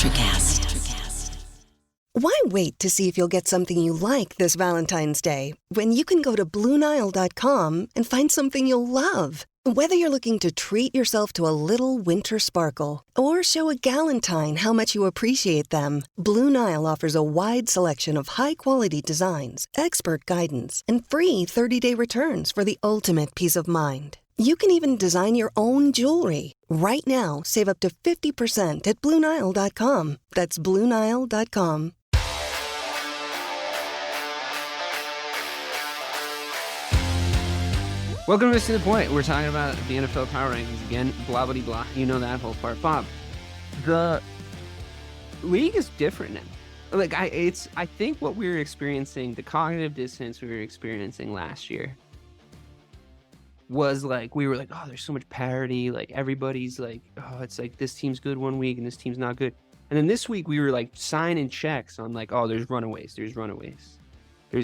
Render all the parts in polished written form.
Electrocast. Why wait to see if you'll get something you like this Valentine's Day when you can go to BlueNile.com and find something you'll love? Whether you're looking to treat yourself to a little winter sparkle or show a galentine how much you appreciate them, Blue Nile offers a wide selection of high-quality designs, expert guidance, and free 30-day returns for the ultimate peace of mind. You can even design your own jewelry. Right now, save up to 50% at BlueNile.com. That's BlueNile.com. Welcome to Missing the Point. We're talking about the NFL Power Rankings again. Blah, blah, blah. You know that whole part. Bob, the league is different now. Like, I think what we were experiencing, the cognitive dissonance we were experiencing last year was like, we were like, oh, there's so much parity. Like, everybody's like, oh, it's like this team's good one week and this team's not good. And then this week we were like signing checks on like, oh, there's runaways. There's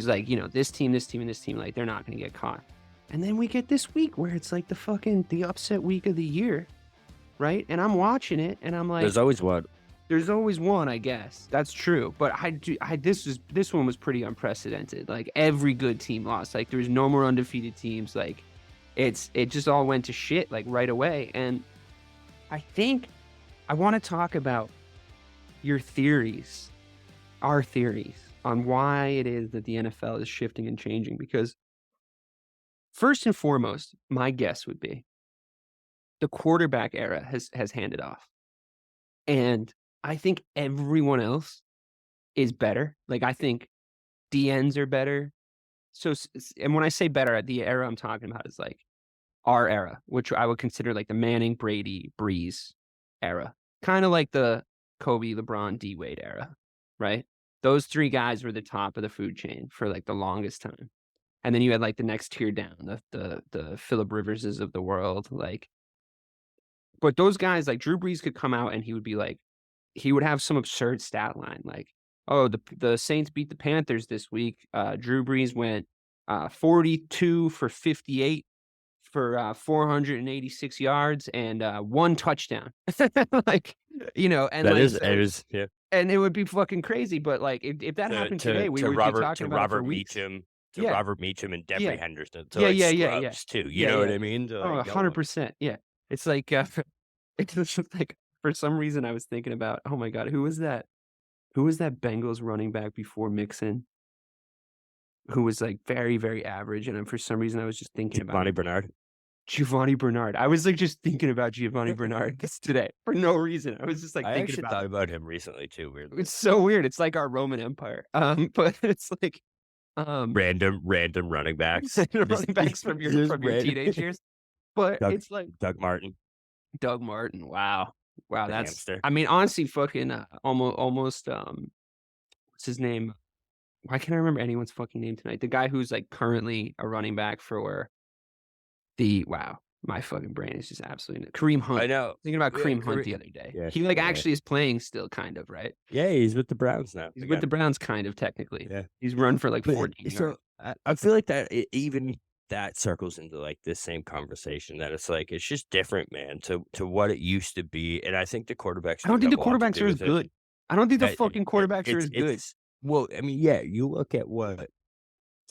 like, you know, this team, and this team, like, they're not going to get caught. And then we get this week where it's like the upset week of the year, right? And I'm watching it and I'm like, there's always one. There's always one, I guess. That's true. But this one was pretty unprecedented. Like, every good team lost. Like, there was no more undefeated teams. Like, it just all went to shit like right away. And I think I want to talk about your theories, our theories on why it is that the NFL is shifting and changing. Because first and foremost, my guess would be the quarterback era has handed off. And I think everyone else is better. Like, I think DNs are better. So, and when I say better, the era I'm talking about is like our era, which I would consider like the Manning, Brady, Breeze era. Kind of like the Kobe, LeBron, D-Wade era, right? Those three guys were the top of the food chain for like the longest time. And then you had like the next tier down, the Phillip Riverses of the world. Like, but those guys, like Drew Brees could come out and he would be like, he would have some absurd stat line. Like, oh, the Saints beat the Panthers this week. Drew Brees went 42 for 58 for 486 yards and one touchdown. Like, you know, and that like, is, yeah. And it would be fucking crazy. But like, if that happened today, we would be talking about Robert it for weeks. Meacham. Yeah. Robert Meacham and Debbie Henderson. So yeah. Too. You know what I mean? Oh, 100%. Yeah. It's like, it's just like, for some reason I was thinking about, oh my God, who was that Bengals running back before Mixon? Who was like very, very average. And for some reason I was just thinking about Giovanni Bernard. I was like just thinking about Giovanni Bernard today for no reason. I was just like I actually thought about him recently too. Weirdly. It's so weird. It's like our Roman Empire. But it's like, random running backs, running backs from your teenage years. But it's like Doug Martin. Wow, that's hamster. I mean, honestly, fucking almost what's his name? Why can't I remember anyone's fucking name tonight? The guy who's like currently a running back for my fucking brain is just absolutely Kareem Hunt. I know. Thinking about Kareem Hunt the other day. Yeah, he actually is playing still, kind of, right? Yeah, he's with the Browns now. He's with the Browns, kind of, technically. Yeah, he's run for like 14 yards. So I feel like that even that circles into like this same conversation that it's like it's just different, man, to what it used to be. And I think the quarterbacks. I don't think the quarterbacks are as good. I don't think the fucking quarterbacks are as good. Well, I mean, yeah, you look at what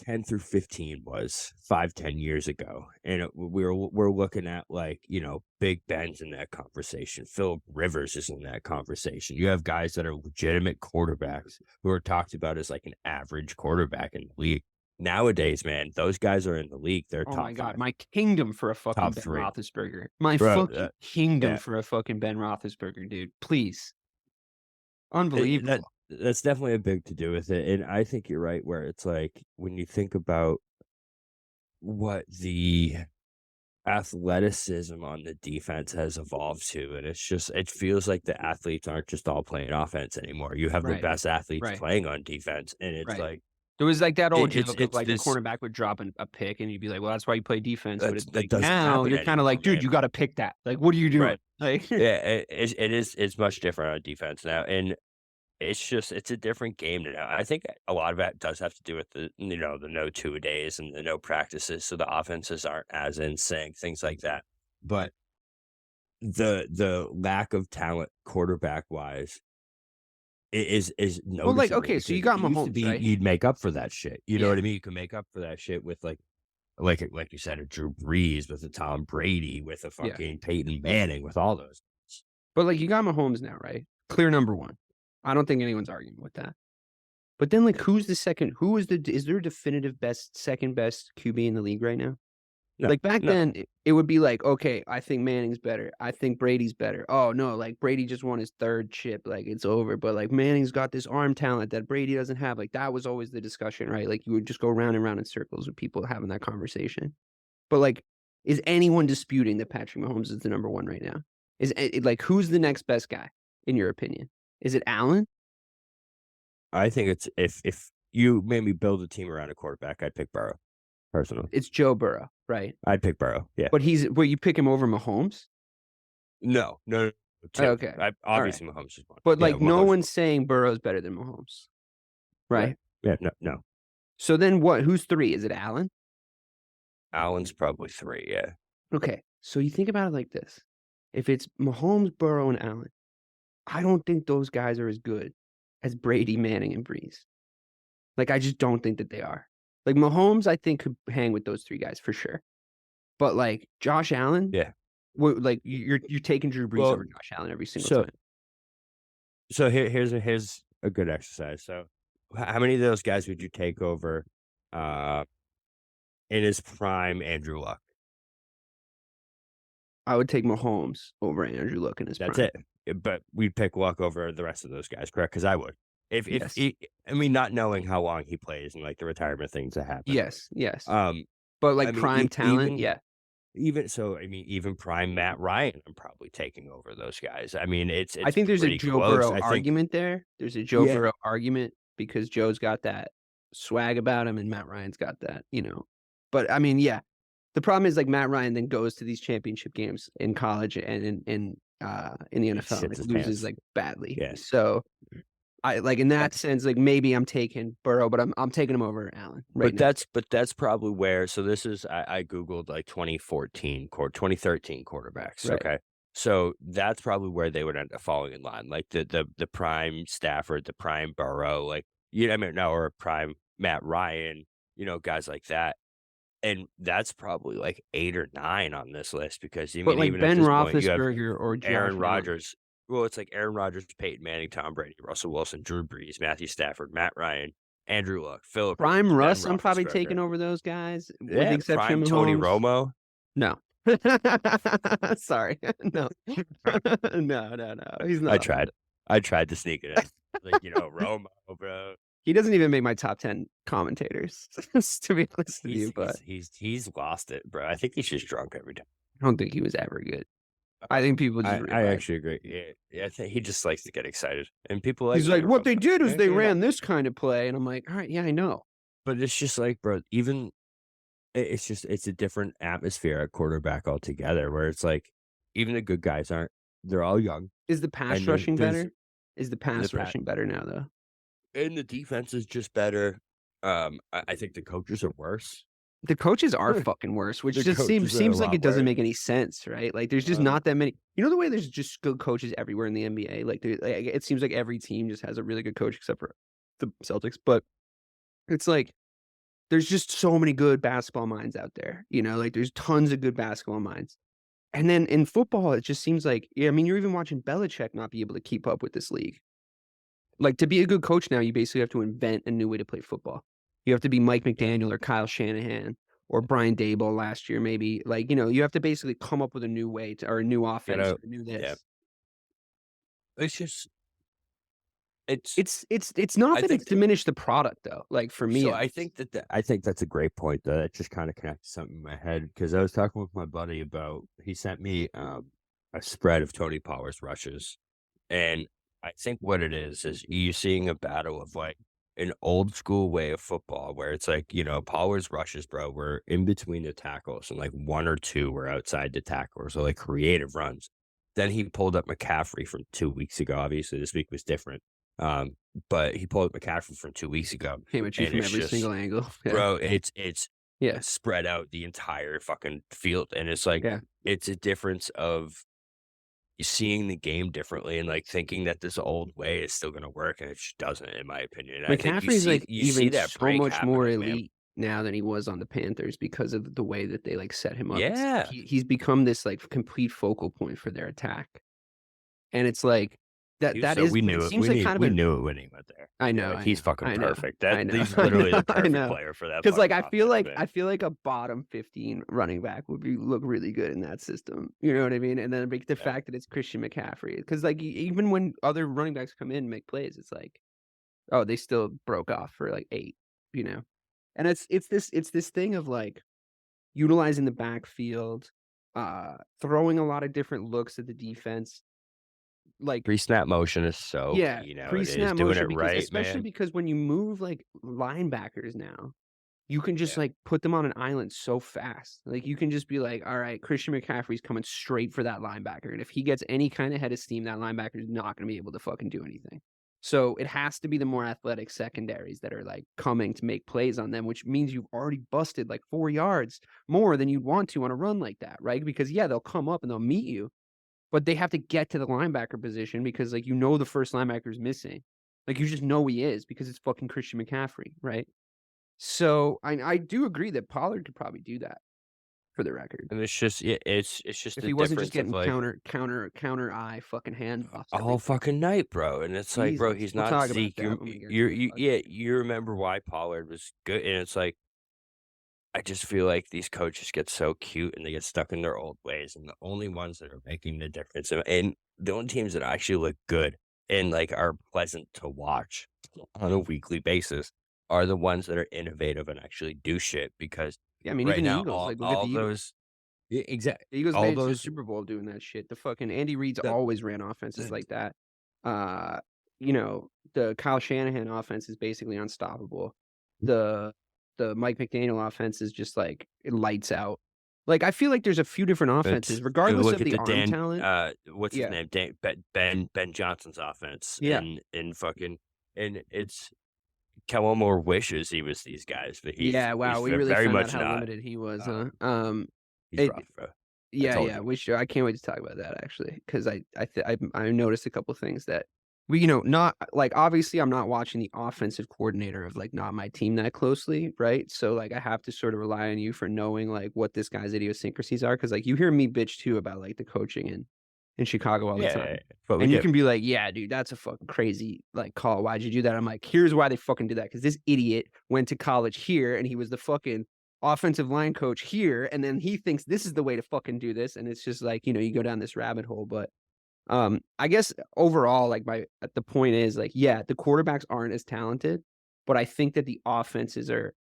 10 through 15 was 5-10 years ago, and we're looking at like, you know, Big Ben's in that conversation. Phillip Rivers is in that conversation. You have guys that are legitimate quarterbacks who are talked about as like an average quarterback in the league. Nowadays, man, those guys are in the league. They're top. Oh my God, 5. My kingdom for a fucking top Ben 3. Roethlisberger. My fucking kingdom for a fucking Ben Roethlisberger, dude. Please. Unbelievable. That's definitely a big to do with it. And I think you're right, where it's like when you think about what the athleticism on the defense has evolved to, and it feels like the athletes aren't just all playing offense anymore. You have the best athletes playing on defense, and it's like there was like that old joke of like the cornerback would drop a pick and you'd be like, well, that's why you play defense. But it's like, now you're kind of like, dude, you got to pick that. Like, what are you doing? Like, yeah, it's much different on defense now. And it's a different game now. I think a lot of that does have to do with the no two-a-days and the no practices. So the offenses aren't as in sync, things like that. But the lack of talent quarterback wise is Well, like, noticeable okay, so you because got it used to Mahomes, be right? you'd make up for that shit. You know Yeah. what I mean? You can make up for that shit with like you said, a Drew Brees, with a Tom Brady, with a Yeah. fucking Peyton Manning, with all those. But, like, you got Mahomes now, right? Clear number 1. I don't think anyone's arguing with that. But then, like, who's the second is there a definitive second best QB in the league right now? No, Like, back no. then, it would be like, "Okay, I think Manning's better. I think Brady's better. Oh, no, like, Brady just won his 3rd chip, like, it's over, but, like, Manning's got this arm talent that Brady doesn't have." Like, that was always the discussion, right? Like, you would just go round and round in circles with people having that conversation. But, like, is anyone disputing that Patrick Mahomes is the number 1 right now? Like, who's the next best guy, in your opinion? Is it Allen? I think it's if you made me build a team around a quarterback, I'd pick Burrow, personally. It's Joe Burrow, right? I'd pick Burrow, yeah. But you pick him over Mahomes? No, no, no, Oh, 2. okay. Obviously, Mahomes is 1. But, Yeah, like, no Mahomes is one's saying Burrow's better than Mahomes, right? Yeah, no. So then who's 3? Is it Allen? Allen's probably 3, yeah. Okay, so you think about it like this. If it's Mahomes, Burrow, and Allen, I don't think those guys are as good as Brady, Manning, and Brees. Like, I just don't think that they are. Like, Mahomes, I think, could hang with those 3 guys for sure. But, like, Josh Allen, Yeah. like, you're taking Drew Brees Well, over Josh Allen every single so time. so here's a good exercise. So, how many of those guys would you take over, in his prime, Andrew Luck? I would take Mahomes over Andrew Luck in his That's prime. it. But we'd pick Luck over the rest of those guys, correct? Because I would. If Yes. I mean, not knowing how long he plays and, like, the retirement things that happen. Yes. I But, like, mean, prime talent, yeah. Even so, I mean, even prime Matt Ryan, I'm probably taking over those guys. I mean, it's I think there's a pretty Joe close. Burrow I think argument there. There's a Joe Yeah. Burrow argument because Joe's got that swag about him and Matt Ryan's got that, But, I mean, yeah. The problem is, like, Matt Ryan then goes to these championship games in college and in the NFL, shits and his loses, pants. like, badly. Yeah. So, I like, in that sense, like, maybe I'm taking Burrow, but I'm taking him over Allen right now. But that's probably where. So this is I googled like 2013 quarterbacks. Right. Okay, so that's probably where they would end up falling in line, like the prime Stafford, the prime Burrow, like I mean, no, or prime Matt Ryan, guys like that. And that's probably like 8 or 9 on this list because But, like, even at Ben this point, you have Roethlisberger or Josh Aaron Allen. Rodgers. Well, it's like Aaron Rodgers, Peyton Manning, Tom Brady, Russell Wilson, Drew Brees, Matthew Stafford, Matt Ryan, Andrew Luck, Philip Prime Rivers, Russ, Ben I'm probably Roethlisberger. taking over those guys with the Yeah, exception prime of Tony Mahomes. Romo. No. Sorry. No. No. He's not. I tried to sneak it in. Like, Romo, bro. He doesn't even make my top 10 commentators, to be honest with you, but He's lost it, bro. I think he's just drunk every time. I don't think he was ever good. I think people just I realize. actually agree. Yeah, I think he just likes to get excited. And people like He's like, what they did is they Yeah. ran this kind of play. And I'm like, all right, yeah, I know. But it's just like, bro, even it's a different atmosphere at quarterback altogether, where it's like even the good guys they're all young. Is the pass And rushing there's- better? Is the pass pa- rushing better now, though? And the defense is just better. I think the coaches are worse. The coaches are Yeah. fucking worse, which The just coaches are a seems like lot it doesn't worse. make any sense, right? Like, there's just not that many. You know the way there's just good coaches everywhere in the NBA? Like, it seems like every team just has a really good coach except for the Celtics. But it's like there's just so many good basketball minds out there. Like, there's tons of good basketball minds. And then in football, it just seems like, I mean, you're even watching Belichick not be able to keep up with this league. Like, to be a good coach now, you basically have to invent a new way to play football. You have to be Mike McDaniel or Kyle Shanahan or Brian Daboll last year, maybe. Like, you have to basically come up with a new way or a new offense, or a new this. Yeah. It's just It's not I that think it's diminished the product, though. Like, for me, So I think that's a great point, though. That just kind of connected something in my head because I was talking with my buddy about. He sent me a spread of Tony Power's rushes, and I think what it is you're seeing a battle of like an old school way of football where it's like Power's rushes, bro, were in between the tackles and like 1 or 2 were outside the tackles, so like creative runs. Then he pulled up McCaffrey from 2 weeks ago. Obviously, this week was different. But he pulled up McCaffrey from 2 weeks ago. came at you and from it's every just- single angle. Yeah. Bro, it's Yeah. spread out the entire fucking field, and it's like Yeah. it's a difference of seeing the game differently and like thinking that this old way is still going to work, and it just doesn't, in my opinion. And I think McCaffrey's like you see even that so break much more happening, man. elite now than he was on the Panthers because of the way that they like set him up. Yeah. He's become this like complete focal point for their attack. And it's like that So is we it knew it. seems like kind of We an knew it when he went there. I Yeah, know, like I he's know, fucking I know, perfect. I know, He's I literally know, the I perfect know. player for that. Because like I feel offense, like man. a bottom 15 running back would look really good in that system. You know what I mean? And then the fact that it's Christian McCaffrey, because like even when other running backs come in and make plays, it's like, oh, they still broke off for like 8, you know. And it's this thing of like utilizing the backfield, throwing a lot of different looks at the defense, like Pre-snap motion is so yeah, key nowadays. pre-snap Doing motion it because right, especially man. because when you move like linebackers now, you can just Yeah. like put them on an island so fast. Like you can just be like, all right, Christian McCaffrey's coming straight for that linebacker. And if he gets any kind of head of steam, that linebacker is not going to be able to fucking do anything. So it has to be the more athletic secondaries that are like coming to make plays on them, which means you've already busted like 4 yards more than you'd want to on a run like that, right? Because yeah, they'll come up and they'll meet you, but they have to get to the linebacker position because like the first linebacker is missing. Like you just know he is because it's fucking Christian McCaffrey, right? So I do agree that Pollard could probably do that for the record. And it's just it's just If the he wasn't just difference of getting like counter eye fucking handoffs all every fucking night, bro. And it's like, bro, Jesus. he's We'll not talk about Zeke. that when we get to the podcast. You remember why Pollard was good, and it's like I just feel like these coaches get so cute and they get stuck in their old ways, and the only ones that are making the difference, and the only teams that actually look good and like are pleasant to watch on a weekly basis are the ones that are innovative and actually do shit. Because Yeah, I mean, right even the now, Eagles, like look at the Eagles. those exactly The Eagles all made it to the those Super Bowl doing that shit. The fucking Andy Reid's the, always ran offenses like that. You know, the Kyle Shanahan offense is basically unstoppable. The Mike McDaniel offense is just like it lights out. Like I feel like there's a few different offenses, regardless look of at the the arm Dan talent. what's his Yeah, name? Ben Johnson's offense yeah, in fucking and it's Kellen Moore wishes he was these guys, but yeah. Wow, we really very found out much how not. limited he was, Uh, huh? he's It, rough, bro. I yeah, told yeah. you. We should. I can't wait to talk about that actually, because I noticed a couple things that not like obviously I'm not watching the offensive coordinator of like not my team that closely, right? So like I have to sort of rely on you for knowing like what this guy's idiosyncrasies are, because like you hear me bitch too about like the coaching in Chicago all the time. But we And you do. can be like, yeah, dude, that's a fucking crazy like call. Why'd you do that? I'm like, here's why they fucking did that. Because this idiot went to college here and he was the fucking offensive line coach here. And then he thinks this is the way to fucking do this. And it's just like, you go down this rabbit hole. But I guess overall, like the point is like, yeah, the quarterbacks aren't as talented, but I think that the offenses are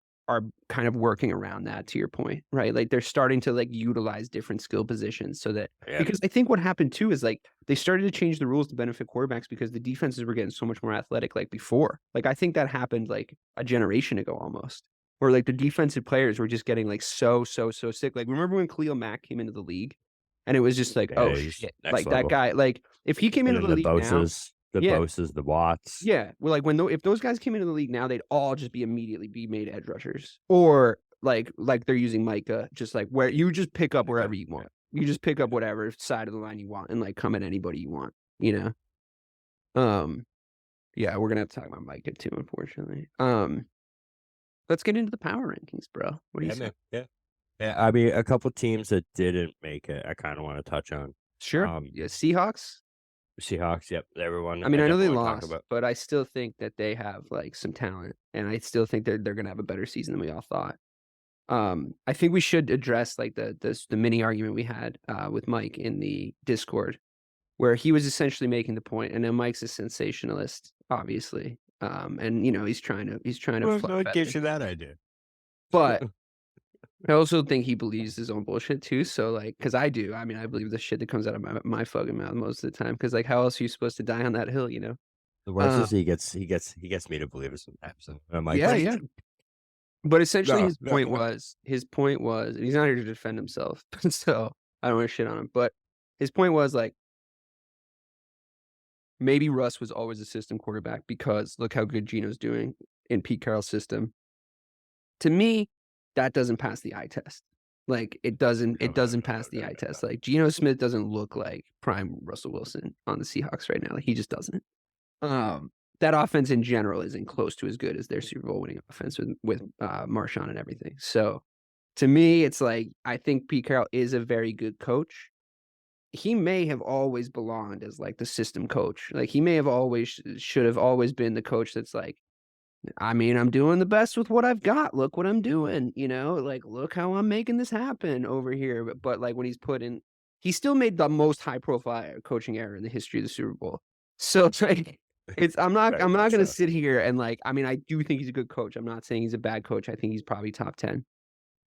kind of working around that, to your point, right? Like they're starting to like utilize different skill positions so that because I think what happened too is like they started to change the rules to benefit quarterbacks because the defenses were getting so much more athletic like before. Like I think that happened like a generation ago almost. Where like the defensive players were just getting like so sick. Like remember when Khalil Mack came into the league? And it was just like, oh He's shit. next Like that level. guy, like if he came And into then the league now, yeah. The Watts. Yeah. Well, like if those guys came into the league now, they'd all just immediately be made edge rushers. Or like they're using Micah, just like where you just pick up wherever you want. You just pick up whatever side of the line you want and like come at anybody you want, Yeah, we're gonna have to talk about Micah too, unfortunately. Let's get into the power rankings, bro. What do you say? Yeah. Yeah, I mean, a couple teams that didn't make it, I kind of want to touch on. Sure. Yeah, Seahawks. Seahawks, yep, everyone. I mean, I know they definitely wanna talk lost, about. but I still think that they have like some talent, and I still think they're gonna have a better season than we all thought. I think we should address like the mini argument we had with Mike in the Discord, where he was essentially making the point, and then Mike's a sensationalist, obviously, and he's trying to Well, fluff what gives feathers. you that idea? But I also think he believes his own bullshit too. So like, because I do. I mean, I believe the shit that comes out of my fucking mouth most of the time. Because like, how else are you supposed to die on that hill? The worst is he gets me to believe it sometimes. So I'm like, Yeah. But essentially, No, his no, point no. was, and he's not here to defend himself, so I don't want to shit on him. But his point was like, maybe Russ was always a system quarterback because look how good Gino's doing in Pete Carroll's system. To me, that doesn't pass the eye test. Like it doesn't No. pass the eye test. Like Geno Smith doesn't look like prime Russell Wilson on the Seahawks right now. Like he just doesn't. That offense in general isn't close to as good as their Super Bowl winning offense with Marshawn and everything. So to me, it's like I think Pete Carroll is a very good coach. He may have always belonged as like the system coach. Like he may have always should have always been the coach that's like, I mean, I'm doing the best with what I've got. Look what I'm doing, like look how I'm making this happen over here. But like when he's put in, he still made the most high profile coaching error in the history of the Super Bowl. So it's like I'm not Very going much to so. sit here and like, I mean, I do think he's a good coach. I'm not saying he's a bad coach. I think he's probably top 10.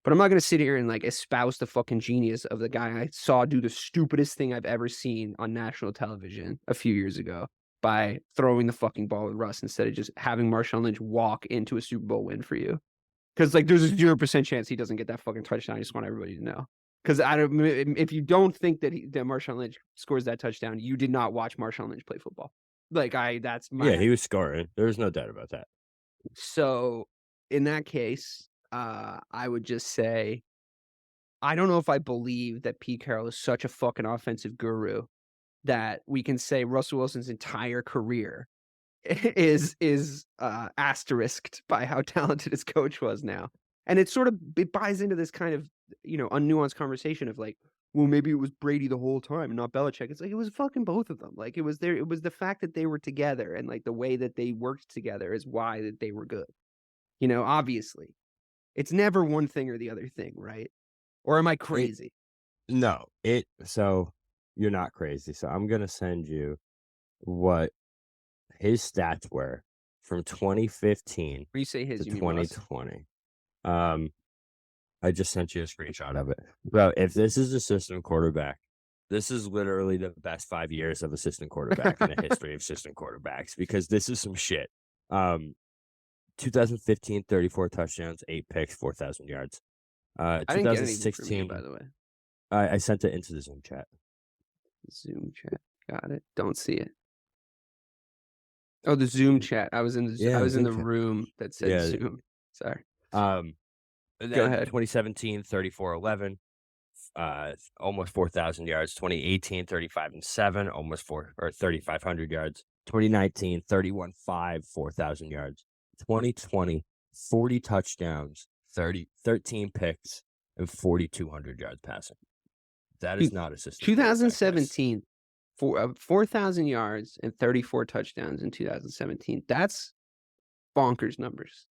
But I'm not going to sit here and like espouse the fucking genius of the guy I saw do the stupidest thing I've ever seen on national television a few years ago by throwing the fucking ball with Russ instead of just having Marshawn Lynch walk into a Super Bowl win for you. Because like there's a 0% chance he doesn't get that fucking touchdown. I just want everybody to know. Because if you don't think that that Marshawn Lynch scores that touchdown, you did not watch Marshawn Lynch play football. Like that's my he was scoring. There's no doubt about that. So in that case, I would just say, I don't know if I believe that Pete Carroll is such a fucking offensive guru that we can say Russell Wilson's entire career is asterisked by how talented his coach was now. And it buys into this kind of, unnuanced conversation of like, well, maybe it was Brady the whole time, not Belichick. It's like, it was fucking both of them. Like it was the fact that they were together and like the way that they worked together is why that they were good. Obviously. It's never one thing or the other thing, right? Or am I crazy? So you're not crazy. So I'm going to send you what his stats were from 2015 When you say his, to you mean Russ? 2020. I just sent you a screenshot of it. Bro, if this is a system quarterback, this is literally the best 5 years of assistant quarterback in the history of assistant quarterbacks because this is some shit. 2015, 34 touchdowns, 8 picks, 4,000 yards. I didn't get anything from 2016, you, by the way. I sent it into the Zoom chat. Zoom chat. Got it. Don't see it. Oh, the Zoom chat. I was in the room that said Zoom. Sorry. Go ahead. 2017, 34-11, almost 4,000 yards. 2018, 35-7, almost 3,500 yards. 2019, 31-5, 4,000 yards. 2020, 40 touchdowns, 13 picks, and 4,200 yards passing. That is not a system. 2017, 4,000 yards and 34 touchdowns in 2017. That's bonkers numbers.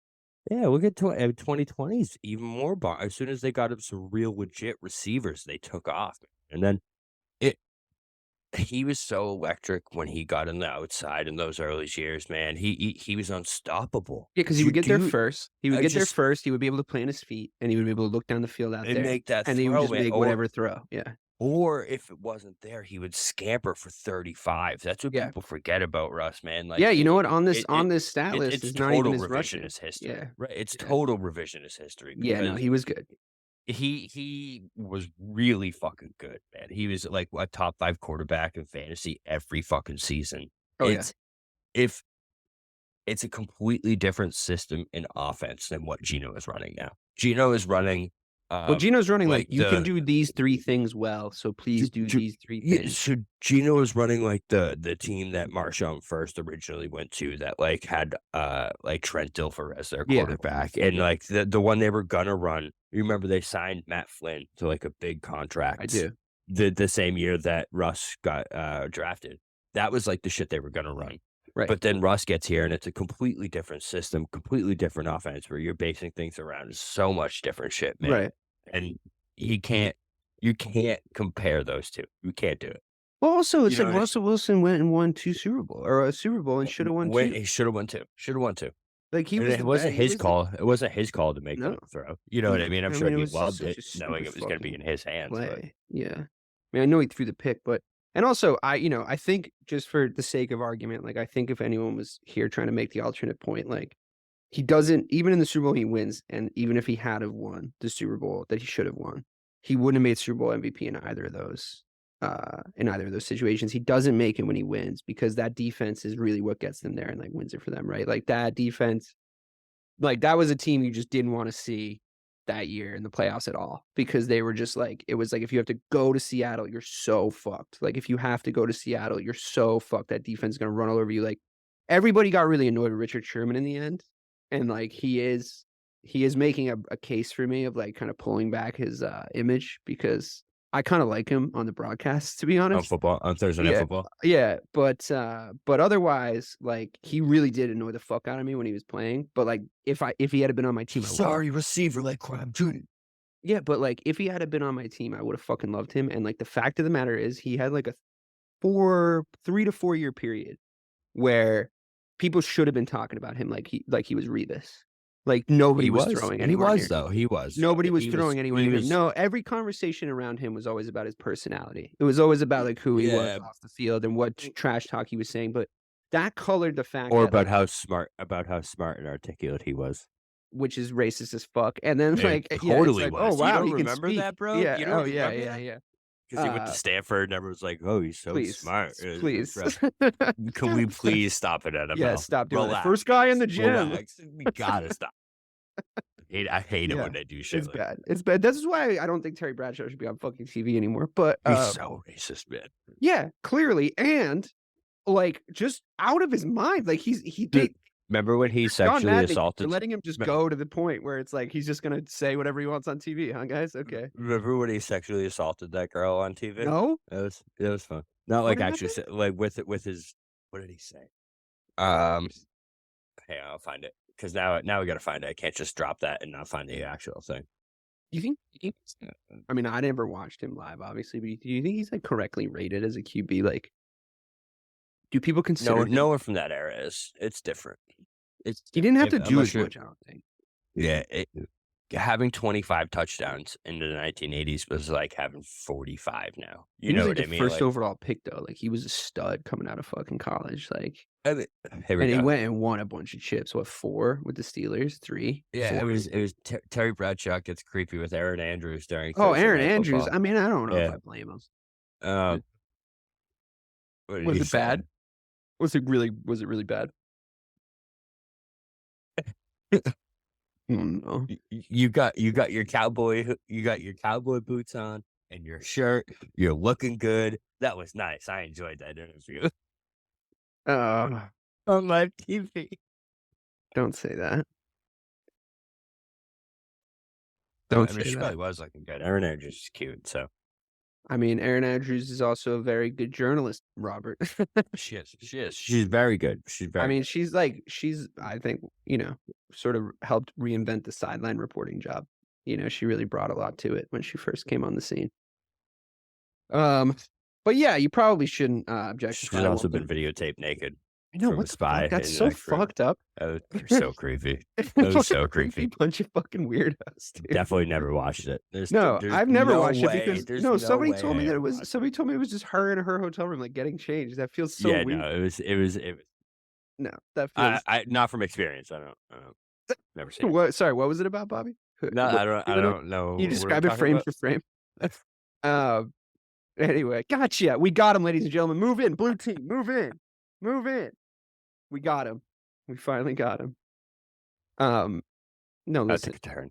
Yeah, look at 2020's even more bonkers. As soon as they got up some real legit receivers, they took off. And then he was so electric when he got on the outside in those early years, man. He was unstoppable. Yeah, because he would get there first. He would get there first. He would be able to play on his feet, and he would be able to look down the field out there and make that and throw. he would just make whatever throw. Yeah. Or if it wasn't there, he would scamper for 35. That's what people forget about Russ, man. Like, yeah, you know what? On this stat list, it's not even his revisionist history. Yeah, right. It's total revisionist history. Yeah, no, he was good. He was really fucking good, man. He was like a top 5 quarterback in fantasy every fucking season. It's a completely different system in offense than what Geno is running now. Geno is running. Geno's running like you can do these 3 things well, so please do these 3 things. Yeah, so Geno is running like the team that Marshawn first originally went to that like had like Trent Dilfer as their quarterback, and like the one they were gonna run. You remember they signed Matt Flynn to like a big contract. I do. The same year that Russ got drafted. That was like the shit they were gonna run. Right. But then Russ gets here and it's a completely different system, completely different offense where you're basing things around so much different shit, man. Right. And you can't compare those two. You can't do it. Well, also, it's like Russell Wilson went and won 2 Super Bowl or a Super Bowl and should have won 2. He should have won 2. Should have won 2. Like it wasn't his call. It wasn't his call to make that throw. You know what I mean? I'm sure he loved it, knowing it was going to be in his hands. But. Yeah. I mean, I know he threw the pick, but and also I think just for the sake of argument, like I think if anyone was here trying to make the alternate point, like he doesn't, even in the Super Bowl he wins, and even if he had have won the Super Bowl that he should have won, he wouldn't have made Super Bowl MVP in either of those situations. He doesn't make it when he wins because that defense is really what gets them there and like wins it for them, right? Like that defense, like that was a team you just didn't want to see that year in the playoffs at all because they were just like, it was like, if you have to go to Seattle, you're so fucked. Like, if you have to go to Seattle, you're so fucked. That defense is going to run all over you. Like, everybody got really annoyed with Richard Sherman in the end. And like, he is making a case for me of like kind of pulling back his image because I kind of like him on the broadcast, to be honest. On Thursday Night Football. Yeah, but otherwise, like, he really did annoy the fuck out of me when he was playing. But like, if he had been on my team, Sorry, receiver like crap, dude. Yeah, but like, if he had been on my team, I would have fucking loved him. And like, the fact of the matter is, he had like a 3 to 4 year period where people should have been talking about him like he was Revis. Like, nobody was throwing anywhere near him. He was. Nobody was throwing anywhere near him. No, every conversation around him was always about his personality. It was always about like who he was off the field and what trash talk he was saying. But that colored the fact about how smart and articulate he was. Which is racist as fuck. And then like, totally like, was. oh wow, you don't he remember can speak. that, bro? Yeah. You don't Yeah. Because he went to Stanford and everyone was like, oh, he's so smart. Please. Can we please stop it, NFL? Yeah, stop doing it. First guy in the gym. We gotta stop. I hate it when they do shit. It's bad. It's bad. This is why I don't think Terry Bradshaw should be on fucking TV anymore. But he's so racist, man. Yeah, clearly. And like, just out of his mind. Like, Dude, remember when he sexually assaulted? They're letting him just go to the point where it's like he's just gonna say whatever he wants on TV, huh, guys? Okay. Remember when he sexually assaulted that girl on TV? No, it was fun. Not like actually, like with his. What did he say? Hey, I'll find it because now we gotta find it. I can't just drop that and not find the actual thing. You think? I mean, I never watched him live, obviously, but do you think he's like correctly rated as a QB? Like, do people consider? No one from that era is. It's different. He didn't have to do as much, I don't think. Yeah, having 25 touchdowns in the 1980s was like having 45 now. You know what I mean? First overall pick though, like he was a stud coming out of fucking college. Like, he went and won a bunch of chips. What, 4 with the Steelers? 3? Yeah, 4. It was Terry Bradshaw gets creepy with Aaron Andrews during. Aaron Andrews. I mean, I don't know if I blame him. Was it bad? Was it really bad? No. You got your cowboy boots on and your shirt. You're looking good. That was nice. I enjoyed that interview. On live TV. Don't say that. She probably was looking good. Aaron Andrews is cute, so. I mean, Aaron Andrews is also a very good journalist, Robert. She is. She's very good. I mean, she's I think, sort of helped reinvent the sideline reporting job. She really brought a lot to it when she first came on the scene. But yeah, you probably shouldn't object. She's also been videotaped naked. I know, what's spy? That's so fucked up. They're so creepy. That was so creepy. Bunch of fucking weirdos. Dude. Definitely never watched it. I've never watched it because somebody told me it was just her in her hotel room, like getting changed. That feels so weird. No, it was. No, that feels. I not from experience. I don't. Never seen. What? Sorry, what was it about, Bobby? No, I don't know. You describe it frame for frame. Anyway, gotcha. We got him, ladies and gentlemen. Move in, blue team. Move in. We got him. We finally got him. No, listen. That took a turn.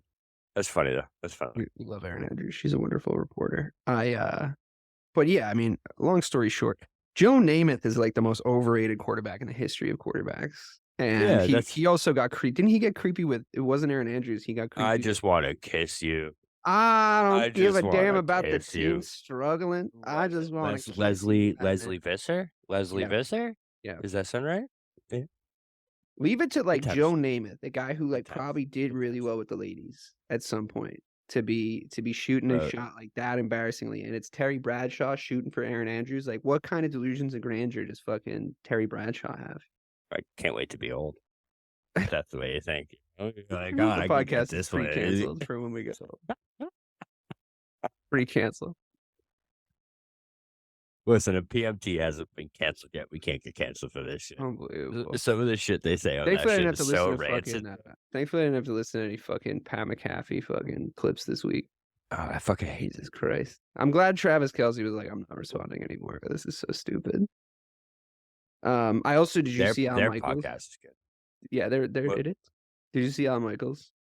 That's funny though. That's funny. We love Erin Andrews. She's a wonderful reporter. But yeah, I mean, long story short, Joe Namath is like the most overrated quarterback in the history of quarterbacks. And he also got creepy. Didn't he get creepy with? It wasn't Aaron Andrews. He got creepy. I just want to kiss you. I don't give a damn about the team struggling. I just want to Leslie Visser. Visser. Yeah. Is that son right? Yeah. Leave it to like Joe Namath, the guy who like probably did really well with the ladies at some point, to be shooting a shot like that embarrassingly. And it's Terry Bradshaw shooting for Aaron Andrews. Like, what kind of delusions of grandeur does fucking Terry Bradshaw have? I can't wait to be old. That's the way you think. Like, God, the podcast is pre-canceled for when we get old. Pre-canceled. Listen, if PMT hasn't been canceled yet, we can't get canceled for this shit. Unbelievable. Some of the shit they say on that shit is so rancid. Thankfully, I didn't have to listen to any fucking Pat McAfee fucking clips this week. Oh, I fucking hate Jesus Christ. I'm glad Travis Kelce was like, I'm not responding anymore. This is so stupid. I also, did you see Al Michaels? Their podcast is good. Yeah, it is. Did you see Al Michaels?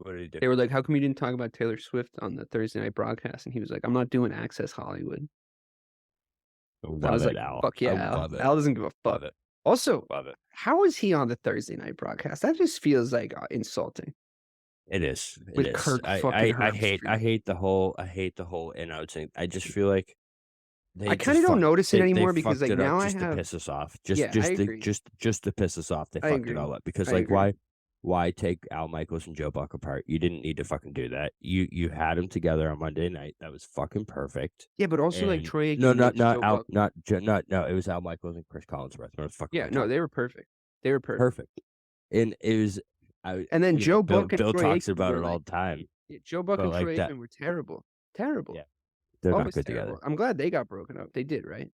What did he do? They were like, "How come you didn't talk about Taylor Swift on the Thursday night broadcast?" And he was like, "I'm not doing Access Hollywood." I Love was it, like, Al. "Fuck yeah, I Al." love it. Al doesn't give a fuck. Love it. Also, Love it. how is he on the Thursday night broadcast? That just feels like insulting. It is. It With is. Kirk fucking I hate Herbstreit. the whole in-out. I just feel like I they kind of just don't notice it they anymore because fucked like it up now I just to have. piss us off. Yeah, I agree. Just to piss us off. They I fucked it agree. all up because I like agree. why take Al Michaels and Joe Buck apart? You didn't need to fucking do that. You had them together on Monday night. That was fucking perfect. Yeah, but also like And Troy no, Aikman not makes Joe Al, Buck. no. It was Al Michaels and Chris Collinsworth. What the fuck? Yeah, am I no, talking they were perfect. They were perfect. perfect. And it was, And then Joe Bill, Buck and Bill Troy talks Aikman about were it all like, the time. Joe Buck But and like Troy that, Aikman were terrible. Terrible. yeah, they're not Always good terrible. together. I'm glad they got broken up. They did, right?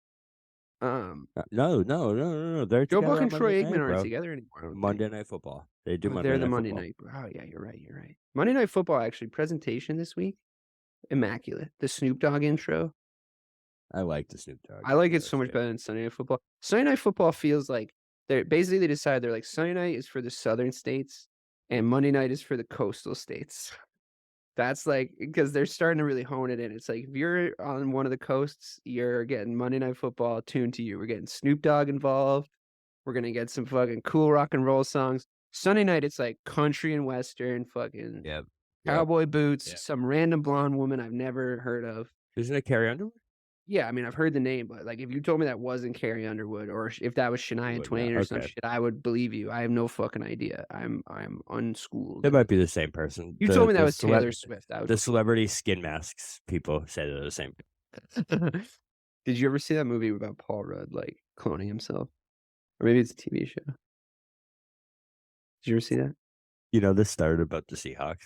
No. They're Joe together Buck on and Troy Monday Aikman night, aren't bro. together anymore. I don't Monday think. Night Football. They do Oh, Monday they're the Night Monday Football. night. Oh yeah, you're right. You're right. Monday Night Football actually presentation this week, immaculate. The Snoop Dogg intro, I like the Snoop Dogg. I like it That's so much good. better than Sunday Night Football. Sunday Night Football feels like they decided they're like Sunday night is for the southern states and Monday night is for the coastal states. That's like because they're starting to really hone it in. It's like if you're on one of the coasts, you're getting Monday Night Football tuned to you. We're getting Snoop Dogg involved. We're gonna get some fucking cool rock and roll songs. Sunday night, it's like country and western, fucking Yep. cowboy boots, Yep. some random blonde woman I've never heard of. Isn't it Carrie Underwood? Yeah, I mean, I've heard the name, but like if you told me that wasn't Carrie Underwood or if that was Shania Would Twain not. or some Okay. shit, I would believe you. I have no fucking idea. I'm unschooled. They might be the same person. You told me that was Taylor Swift. I would The celebrity skin masks people say they're the same. Did you ever see that movie about Paul Rudd like cloning himself? Or maybe it's a TV show. Did you ever see that? This started about the Seahawks.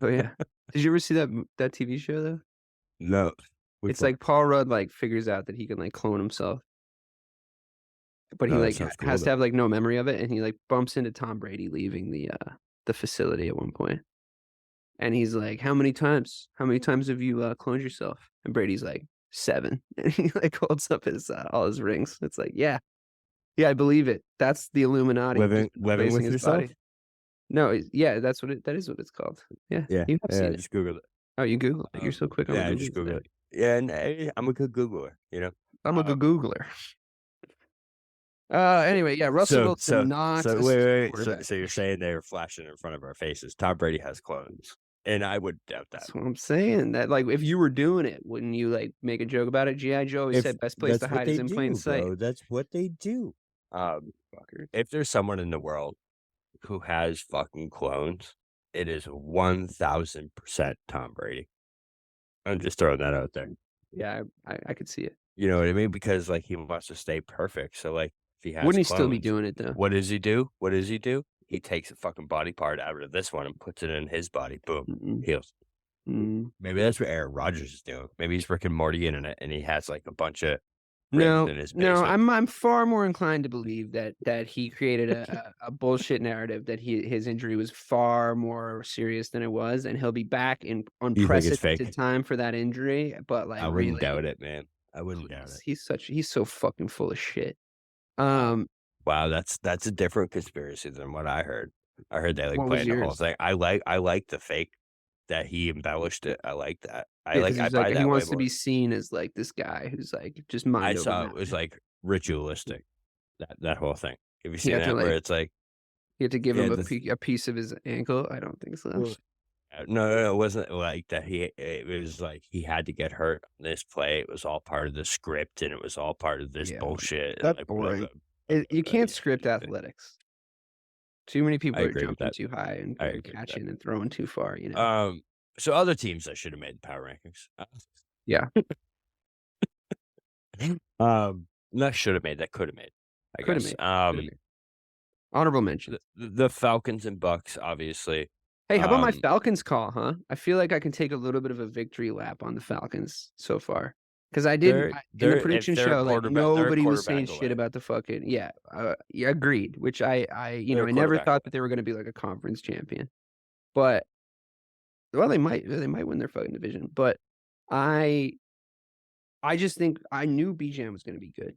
Oh yeah. Did you ever see that TV show though? No. It's like Paul Rudd like figures out that he can like clone himself. But he Oh, that like sounds cool, has to though. have like no memory of it and he like bumps into Tom Brady leaving the facility at one point. And he's like, How many times have you cloned yourself?" And Brady's like, 7. And he like holds up his all his rings. It's like, yeah, I believe it. That's the Illuminati. living just replacing with his yourself. body. No, yeah, that is what it's called. Yeah, Yeah, you have seen it. just Google it. Oh, you Google it. You're so quick on Yeah, Google just Google today. it. Yeah, and I'm a good Googler. I'm a good Googler. Anyway, yeah, Russell Wilson not. So a wait. quarterback. So you're saying they were flashing in front of our faces? Tom Brady has clones, and I would doubt that. That's what I'm saying. That like, if you were doing it, wouldn't you like make a joke about it? G.I. Joe always said best place to hide is in plain sight. Bro. That's what they do. Fuckers. If there's someone in the world who has fucking clones, it is 1,000% Tom Brady. I'm just throwing that out there. Yeah, I could see it. You know what I mean? Because like he wants to stay perfect. So like if he has Wouldn't he clones, still be doing it though? what does he do? He takes a fucking body part out of this one and puts it in his body. Boom. Heals. Maybe that's what Aaron Rodgers is doing. Maybe he's Rick and Morty in it and he has like a bunch of rings in his basement. I'm far more inclined to believe that he created a bullshit narrative that his injury was far more serious than it was, and he'll be back in unprecedented time for that injury. But like, I wouldn't doubt it, man. I wouldn't doubt it. He's so fucking full of shit. Wow, that's a different conspiracy than what I heard. I heard they like playing the whole thing. I like the fake that he embellished it. I like that. I buy that. He wants to be seen as like this guy who's like just mind. I saw it was like ritualistic. That whole thing. Have you seen that? Where it's like you have to give him a piece of his ankle. I don't think so. No, it wasn't like that. It was like he had to get hurt on this play. It was all part of the script, and it was all part of this bullshit. That's boring. You can't script athletics. Too many people are jumping too high and catching and throwing too far. So other teams that should have made the power rankings. Yeah. Not should have made. That could have made. I guess. Honorable mention. The Falcons and Bucks, obviously. Hey, how about my Falcons call, huh? I feel like I can take a little bit of a victory lap on the Falcons so far. Because I did in the prediction show, like nobody was saying shit about the fucking yeah, agreed. Which I I never thought that they were going to be like a conference champion, but they might win their fucking division. But I just think I knew Bijan was going to be good.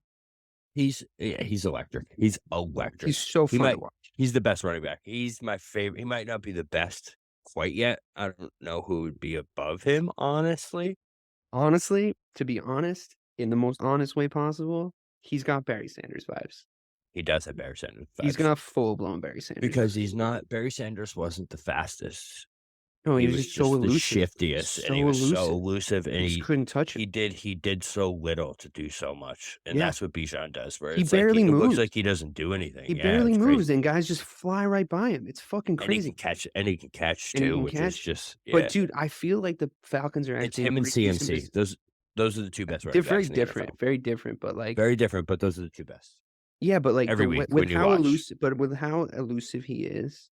He's electric. He's electric. He's so fun to watch. He's the best running back. He's my favorite. He might not be the best quite yet. I don't know who would be above him, honestly. Honestly, to be honest, in the most honest way possible, he's got Barry Sanders vibes. He does have Barry Sanders vibes. He's got full-blown Barry Sanders because vibes. he's not. Barry Sanders wasn't the fastest. No, he was just so elusive. The shiftiest, and he was so elusive, and he couldn't touch it. He did so little to do so much, and that's what Bijan does. Where he barely moves. It looks like he doesn't do anything. He barely moves, and guys just fly right by him. It's fucking crazy. And he can catch too, which is just. Yeah. But dude, I feel like the Falcons are actually. It's him and CMC. Those are the two best. They're very different, very different, but like very different. But those are the two best. Yeah, but like every week with how elusive he is,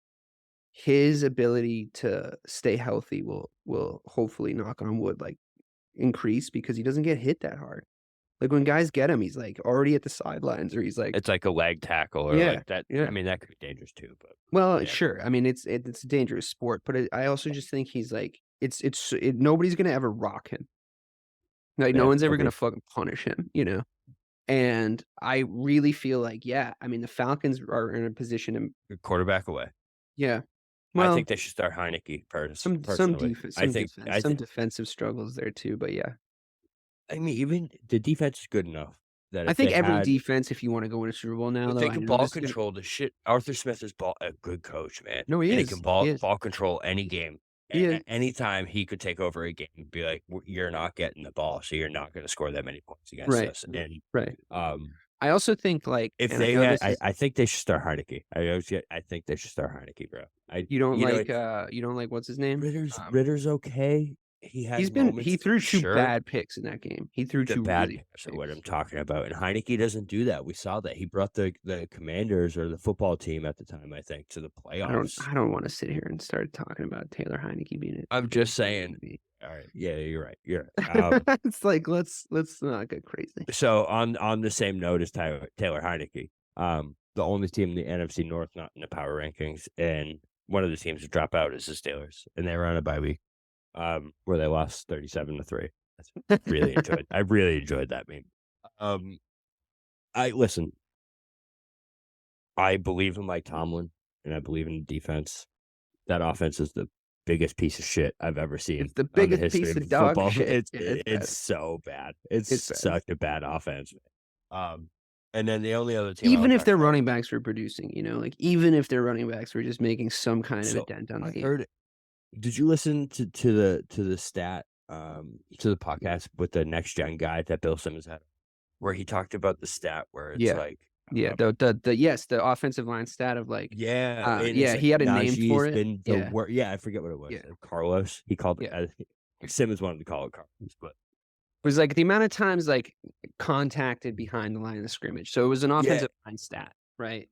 his ability to stay healthy will hopefully, knock on wood, like increase because he doesn't get hit that hard. Like when guys get him, he's like already at the sidelines, or he's like it's like a leg tackle or like that. Yeah. I mean that could be dangerous too. But sure. I mean it's a dangerous sport, but I also just think he's like nobody's gonna ever rock him. Like no one's ever gonna fucking punish him, you know. And I really feel like, I mean, the Falcons are in a position to quarterback away. Yeah. Well, I think they should start Heineke personally. Some defensive struggles there too, but yeah. I mean, even the defense is good enough that I think every defense, if you want to go win a Super Bowl now, they can ball control the shit. Arthur Smith is a good coach, man. No, he is. He can ball control any game. Anytime he could take over a game and be like, you're not getting the ball, so you're not going to score that many points against us. And, I also think like if I think they should start Heineke. I think they should start Heineke, bro. You don't like what's his name? Ritter's okay. He threw two bad picks in that game. He threw two bad picks. What I'm talking about, and Heineke doesn't do that. We saw that he brought the Commanders or the football team at the time, I think, to the playoffs. I don't want to sit here and start talking about Taylor Heineke being it. I'm just saying. All right, yeah, you're right. You're right. It's like let's not get crazy. So on the same note as Taylor Heineke, the only team in the NFC North not in the power rankings, and one of the teams to drop out is the Steelers, and they were on a bye week. Where they lost 37-3. I really enjoyed that meme. I believe in Mike Tomlin and I believe in the defense. That offense is the biggest piece of shit I've ever seen. It's the biggest piece of dog football. Shit. It's so bad. It's such a bad offense. And then the only other team, even if their running backs were producing, like even if their running backs were just making some kind of a dent on the game. Heard it. Did you listen to the stat to the podcast with the next gen guy that Bill Simmons had, where he talked about the stat where it's the offensive line stat of like he had a name for it. I forget what it was. Carlos. He called it. Simmons wanted to call it Carlos, but it was like the amount of times like contacted behind the line of the scrimmage. So it was an offensive line stat, right?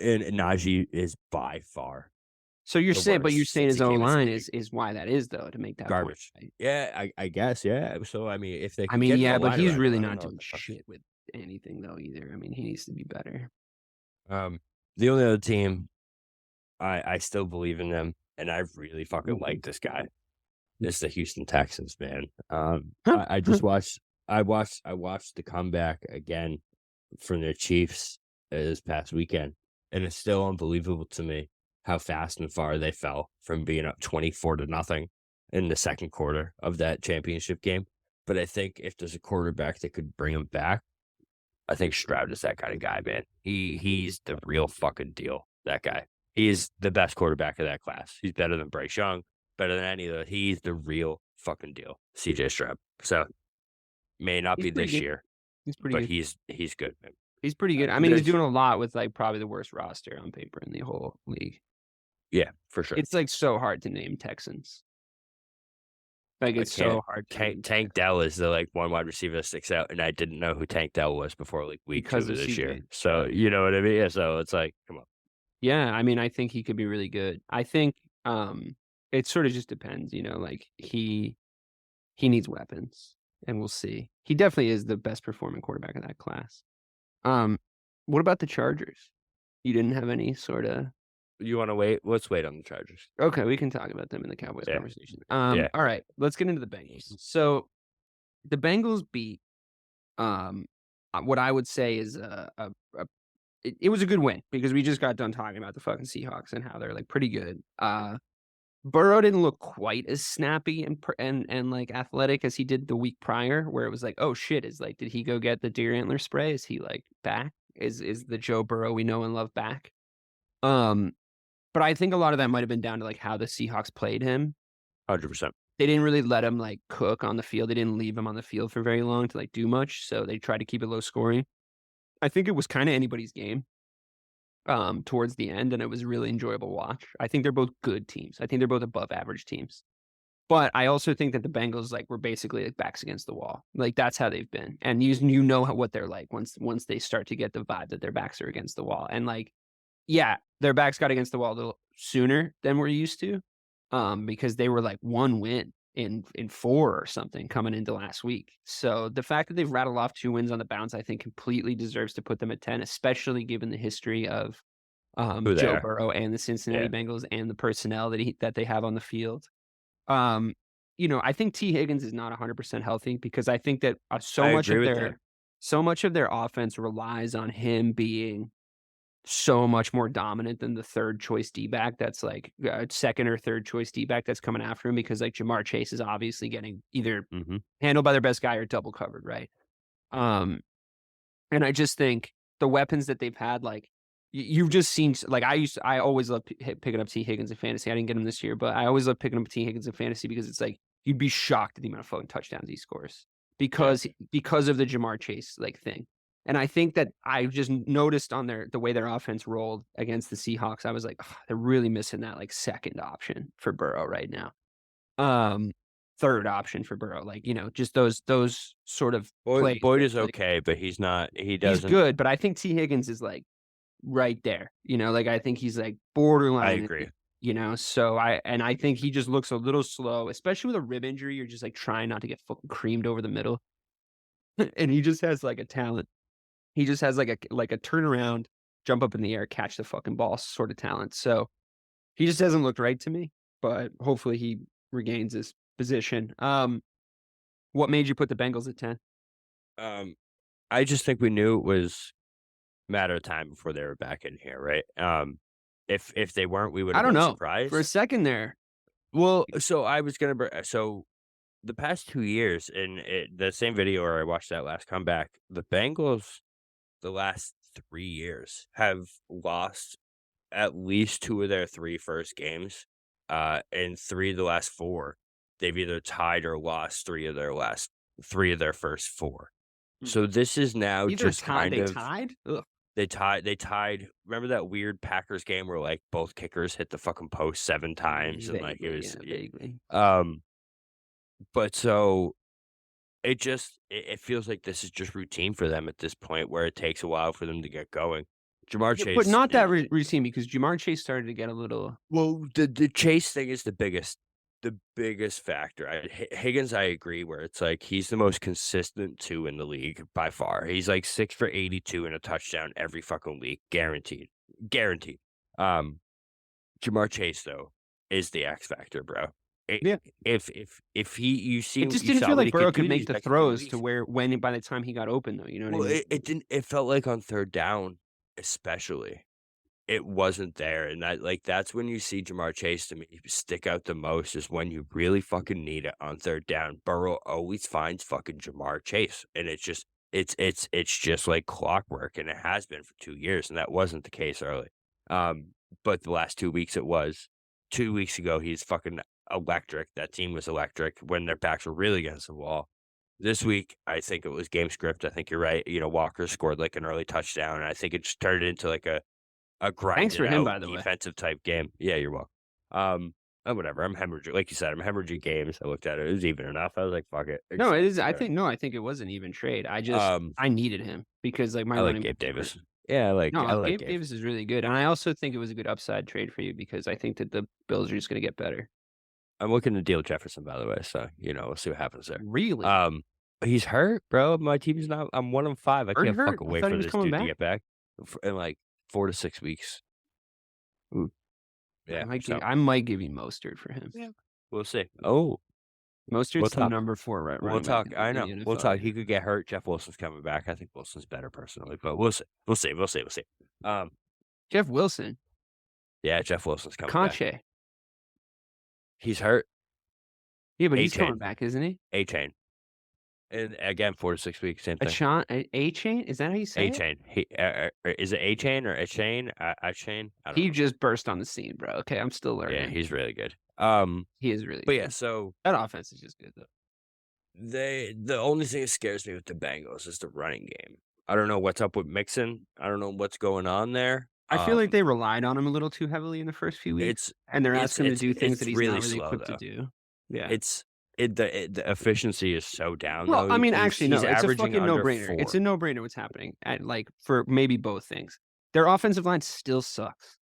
And Najee is by far. So you're saying his own line is why that is though, to make that garbage. Point, right? Yeah, I guess. Yeah. So I mean, if they, but he's really not doing shit with anything though either. I mean, he needs to be better. The only other team, I still believe in them, and I really fucking like this guy. It's the Houston Texans, man. I watched the comeback again from the Chiefs this past weekend, and it's still unbelievable to me how fast and far they fell from being up 24-0 in the second quarter of that championship game. But I think if there's a quarterback that could bring him back, I think Stroud is that kind of guy, man. He's the real fucking deal, that guy. He is the best quarterback of that class. He's better than Bryce Young, better than any of those. He's the real fucking deal, CJ Stroud. So, may not be this year, but he's good, man. He's pretty good. I mean, he's doing a lot with like probably the worst roster on paper in the whole league. Yeah, for sure. It's like so hard to name Texans. Like it's so hard. Tank Dell is the like one wide receiver that sticks out, and I didn't know who Tank Dell was before like week 2 of this year. So you know what I mean? Yeah. So it's like, come on. Yeah, I mean, I think he could be really good. I think it sort of just depends, like he needs weapons, and we'll see. He definitely is the best performing quarterback in that class. What about the Chargers? You didn't have any sort of. You want to wait? Let's wait on the Chargers. Okay, we can talk about them in the Cowboys conversation. All right, let's get into the Bengals. So the Bengals beat what I would say is it was a good win because we just got done talking about the fucking Seahawks and how they're like pretty good. Burrow didn't look quite as snappy and like athletic as he did the week prior, where it was like, oh shit, is like, did he go get the deer antler spray? Is he like back? Is the Joe Burrow we know and love back? Um, but I think a lot of that might have been down to like how the Seahawks played him. 100%. They didn't really let him like cook on the field. They didn't leave him on the field for very long to like do much, so they tried to keep it low scoring. I think it was kind of anybody's game towards the end, and it was a really enjoyable watch. I think they're both good teams. I think they're both above average teams. But I also think that the Bengals like were basically like backs against the wall. Like that's how they've been. And you know what they're like once they start to get the vibe that their backs are against the wall. And like, yeah, their backs got against the wall a little sooner than we're used to. Because they were like 1 win in 4 or something coming into last week. So the fact that they've rattled off 2 wins on the bounce, I think completely deserves to put them at 10, especially given the history of Who they Joe are. Burrow and the Cincinnati Yeah. Bengals and the personnel that they have on the field. Um, I think T. Higgins is not 100% healthy because I think that I agree with that. so much of their offense relies on him being so much more dominant than the third choice D-back that's like second or third choice D-back that's coming after him because like Jamar Chase is obviously getting either handled by their best guy or double covered, right? And I just think the weapons that they've had, like you've just seen, like I always love picking up T. Higgins in fantasy. I didn't get him this year, but I always love picking up T. Higgins in fantasy because it's like you'd be shocked at the amount of fucking touchdowns he scores because of the Jamar Chase like thing. And I think that I just noticed on the way their offense rolled against the Seahawks, I was like, oh, they're really missing that like second option for Burrow right now. Third option for Burrow, like just those sort of plays. Boyd is like, okay, but he's not. He he's doesn't. good, but I think T. Higgins is like right there. Like I think he's like borderline. I agree. So I think he just looks a little slow, especially with a rib injury. You're just like trying not to get fucking creamed over the middle, and he just has like a talent. He just has like a turnaround, jump up in the air, catch the fucking ball sort of talent. So he just hasn't looked right to me, but hopefully he regains his position. What made you put the Bengals at 10? I just think we knew it was a matter of time before they were back in here, right? If they weren't, we would I have don't been know. surprised. For a second there, Well, so I was gonna. So the past 2 years, in the same video where I watched that last comeback, the Bengals, the last 3 years, have lost at least 2 of their 3 first games. And 3 of the last 4, they've either tied or lost 3 of their first 4. So this is now either just tied. kind They of tied. Ugh. They tied. Remember that weird Packers game where like both kickers hit the fucking post 7 times and like it was vaguely. But so it feels like this is just routine for them at this point where it takes a while for them to get going. Jamar Chase, but not that routine because Jamar Chase started to get a little. Well, the Chase thing is the biggest factor. Higgins, I agree, where it's like he's the most consistent 2 in the league by far. He's like 6 for 82 and a touchdown every fucking week, guaranteed. Jamar Chase though is the X factor, bro. If you see, It just didn't feel like Burrow could make the throws to where by the time he got open though. You know what I mean? It didn't. It felt like on third down, especially. It wasn't there, and that's when you see Jamar Chase to me stick out the most is when you really fucking need it on third down. Burrow always finds fucking Jamar Chase, and it's just like clockwork, and it has been for 2 years, and that wasn't the case early. But the last 2 weeks it was. 2 weeks ago he's fucking electric. That team was electric when their backs were really against the wall. This week, I think it was game script. I think you're right. Walker scored like an early touchdown, and I think it just turned into like a grinded Thanks for him, by the way. defensive type game. Yeah, you're welcome. Whatever. I'm hemorrhaging. Like you said, I'm hemorrhaging games. I looked at it. It was even enough. I was like, fuck it. No, it is. I think it was an even trade. I needed him because like my I like running Gabe Davis. Yeah, I like Gabe Davis is really good. And I also think it was a good upside trade for you because I think that the Bills are just going to get better. I'm looking to deal Jefferson, by the way. So, we'll see what happens there. Really? He's hurt, bro. My team's not. I'm 1-5. I can't fucking wait for this dude to get back in like 4 to 6 weeks. Ooh. Yeah, I might give you Mostert for him. Yeah, we'll see. Oh, Mostert's the talk. number 4 We'll running back talk. in the I know. NFL. We'll talk. He could get hurt. Jeff Wilson's coming back. I think Wilson's better personally, but we'll see. We'll see. We'll see. We'll see. Jeff Wilson. Yeah, Jeff Wilson's coming back. Conche. He's hurt. Yeah, but he's A-Chain. coming back, isn't he? A-Chain. And again, 4 to 6 weeks, same thing. A-Chain? Is that how you say A-Chain. Is it A-Chain or A-Chain? A-Chain? I don't He know. just burst on the scene, bro. Okay, I'm still learning. Yeah, he's really good. He is really But good. yeah, so That offense is just good, though. the only thing that scares me with the Bengals is the running game. I don't know what's up with Mixon. I don't know what's going on there. I feel like they relied on him a little too heavily in the first few weeks, and they're asking him to do things that he's really not really slow, equipped though. to do. Yeah. The efficiency is so down. Well, though. I mean, He's actually, no, it's a averaging fucking under no-brainer. 4. It's a no-brainer what's happening, for maybe both things. Their offensive line still sucks.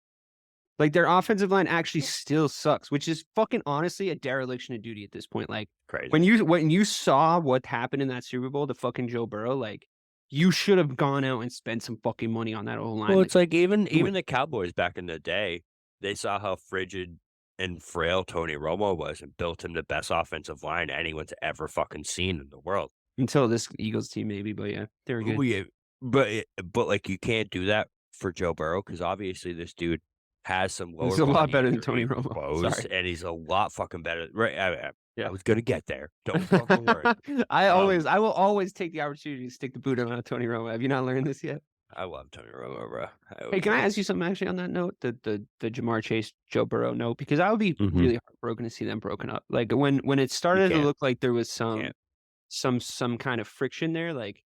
Like, their offensive line actually still sucks, which is fucking honestly a dereliction of duty at this point. Like, crazy. when you saw what happened in that Super Bowl to fucking Joe Burrow, like, you should have gone out and spent some fucking money on that O-line. Well, it's like even the Cowboys back in the day, they saw how frigid and frail Tony Romo was and built him the best offensive line anyone's ever fucking seen in the world. Until this Eagles team, maybe, but yeah, they were good. Well, yeah, but like you can't do that for Joe Burrow because obviously this dude has some lower. He's a lot body better than injury Tony Romo. woes, Sorry. and he's a lot fucking better. Right? Yeah. I was gonna get there. Don't fucking worry. I will always take the opportunity to stick the boot on Tony Romo. Have you not learned this yet? I love Tony Romo, bro. Hey, can I ask you something actually on that note, the Jamar Chase, Joe Burrow note? Because I would be really heartbroken to see them broken up. Like when it started to look like there was some kind of friction there. Like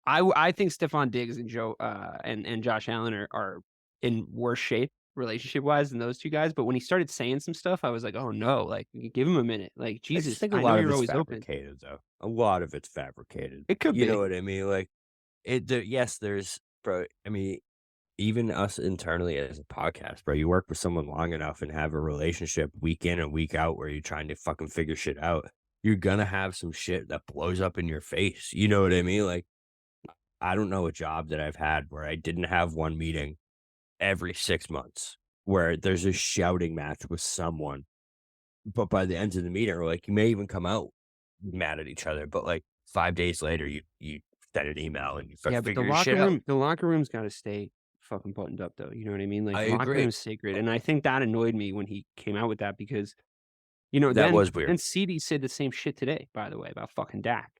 I think Stephon Diggs and Joe and Josh Allen are in worse shape relationship wise than those two guys. But when he started saying some stuff, I was like, oh no, like give him a minute. Like Jesus, I just think I a know lot of you're it's always fabricated, though. A lot of it's fabricated. It could be. You know what I mean? Like yes, there's, bro. I mean, even us internally as a podcast, bro, you work with someone long enough and have a relationship week in and week out where you're trying to fucking figure shit out. You're gonna have some shit that blows up in your face. You know what I mean? Like, I don't know a job that I've had where I didn't have one meeting every 6 months where there's a shouting match with someone. But by the end of the meeting, or like you may even come out mad at each other, but like 5 days later, you send an email and you start figuring shit out. The locker room's got to stay fucking buttoned up, though. You know what I mean? Like I the locker agree. room's sacred, and I think that annoyed me when he came out with that because, that was weird. And CD said the same shit today, by the way, about fucking Dak.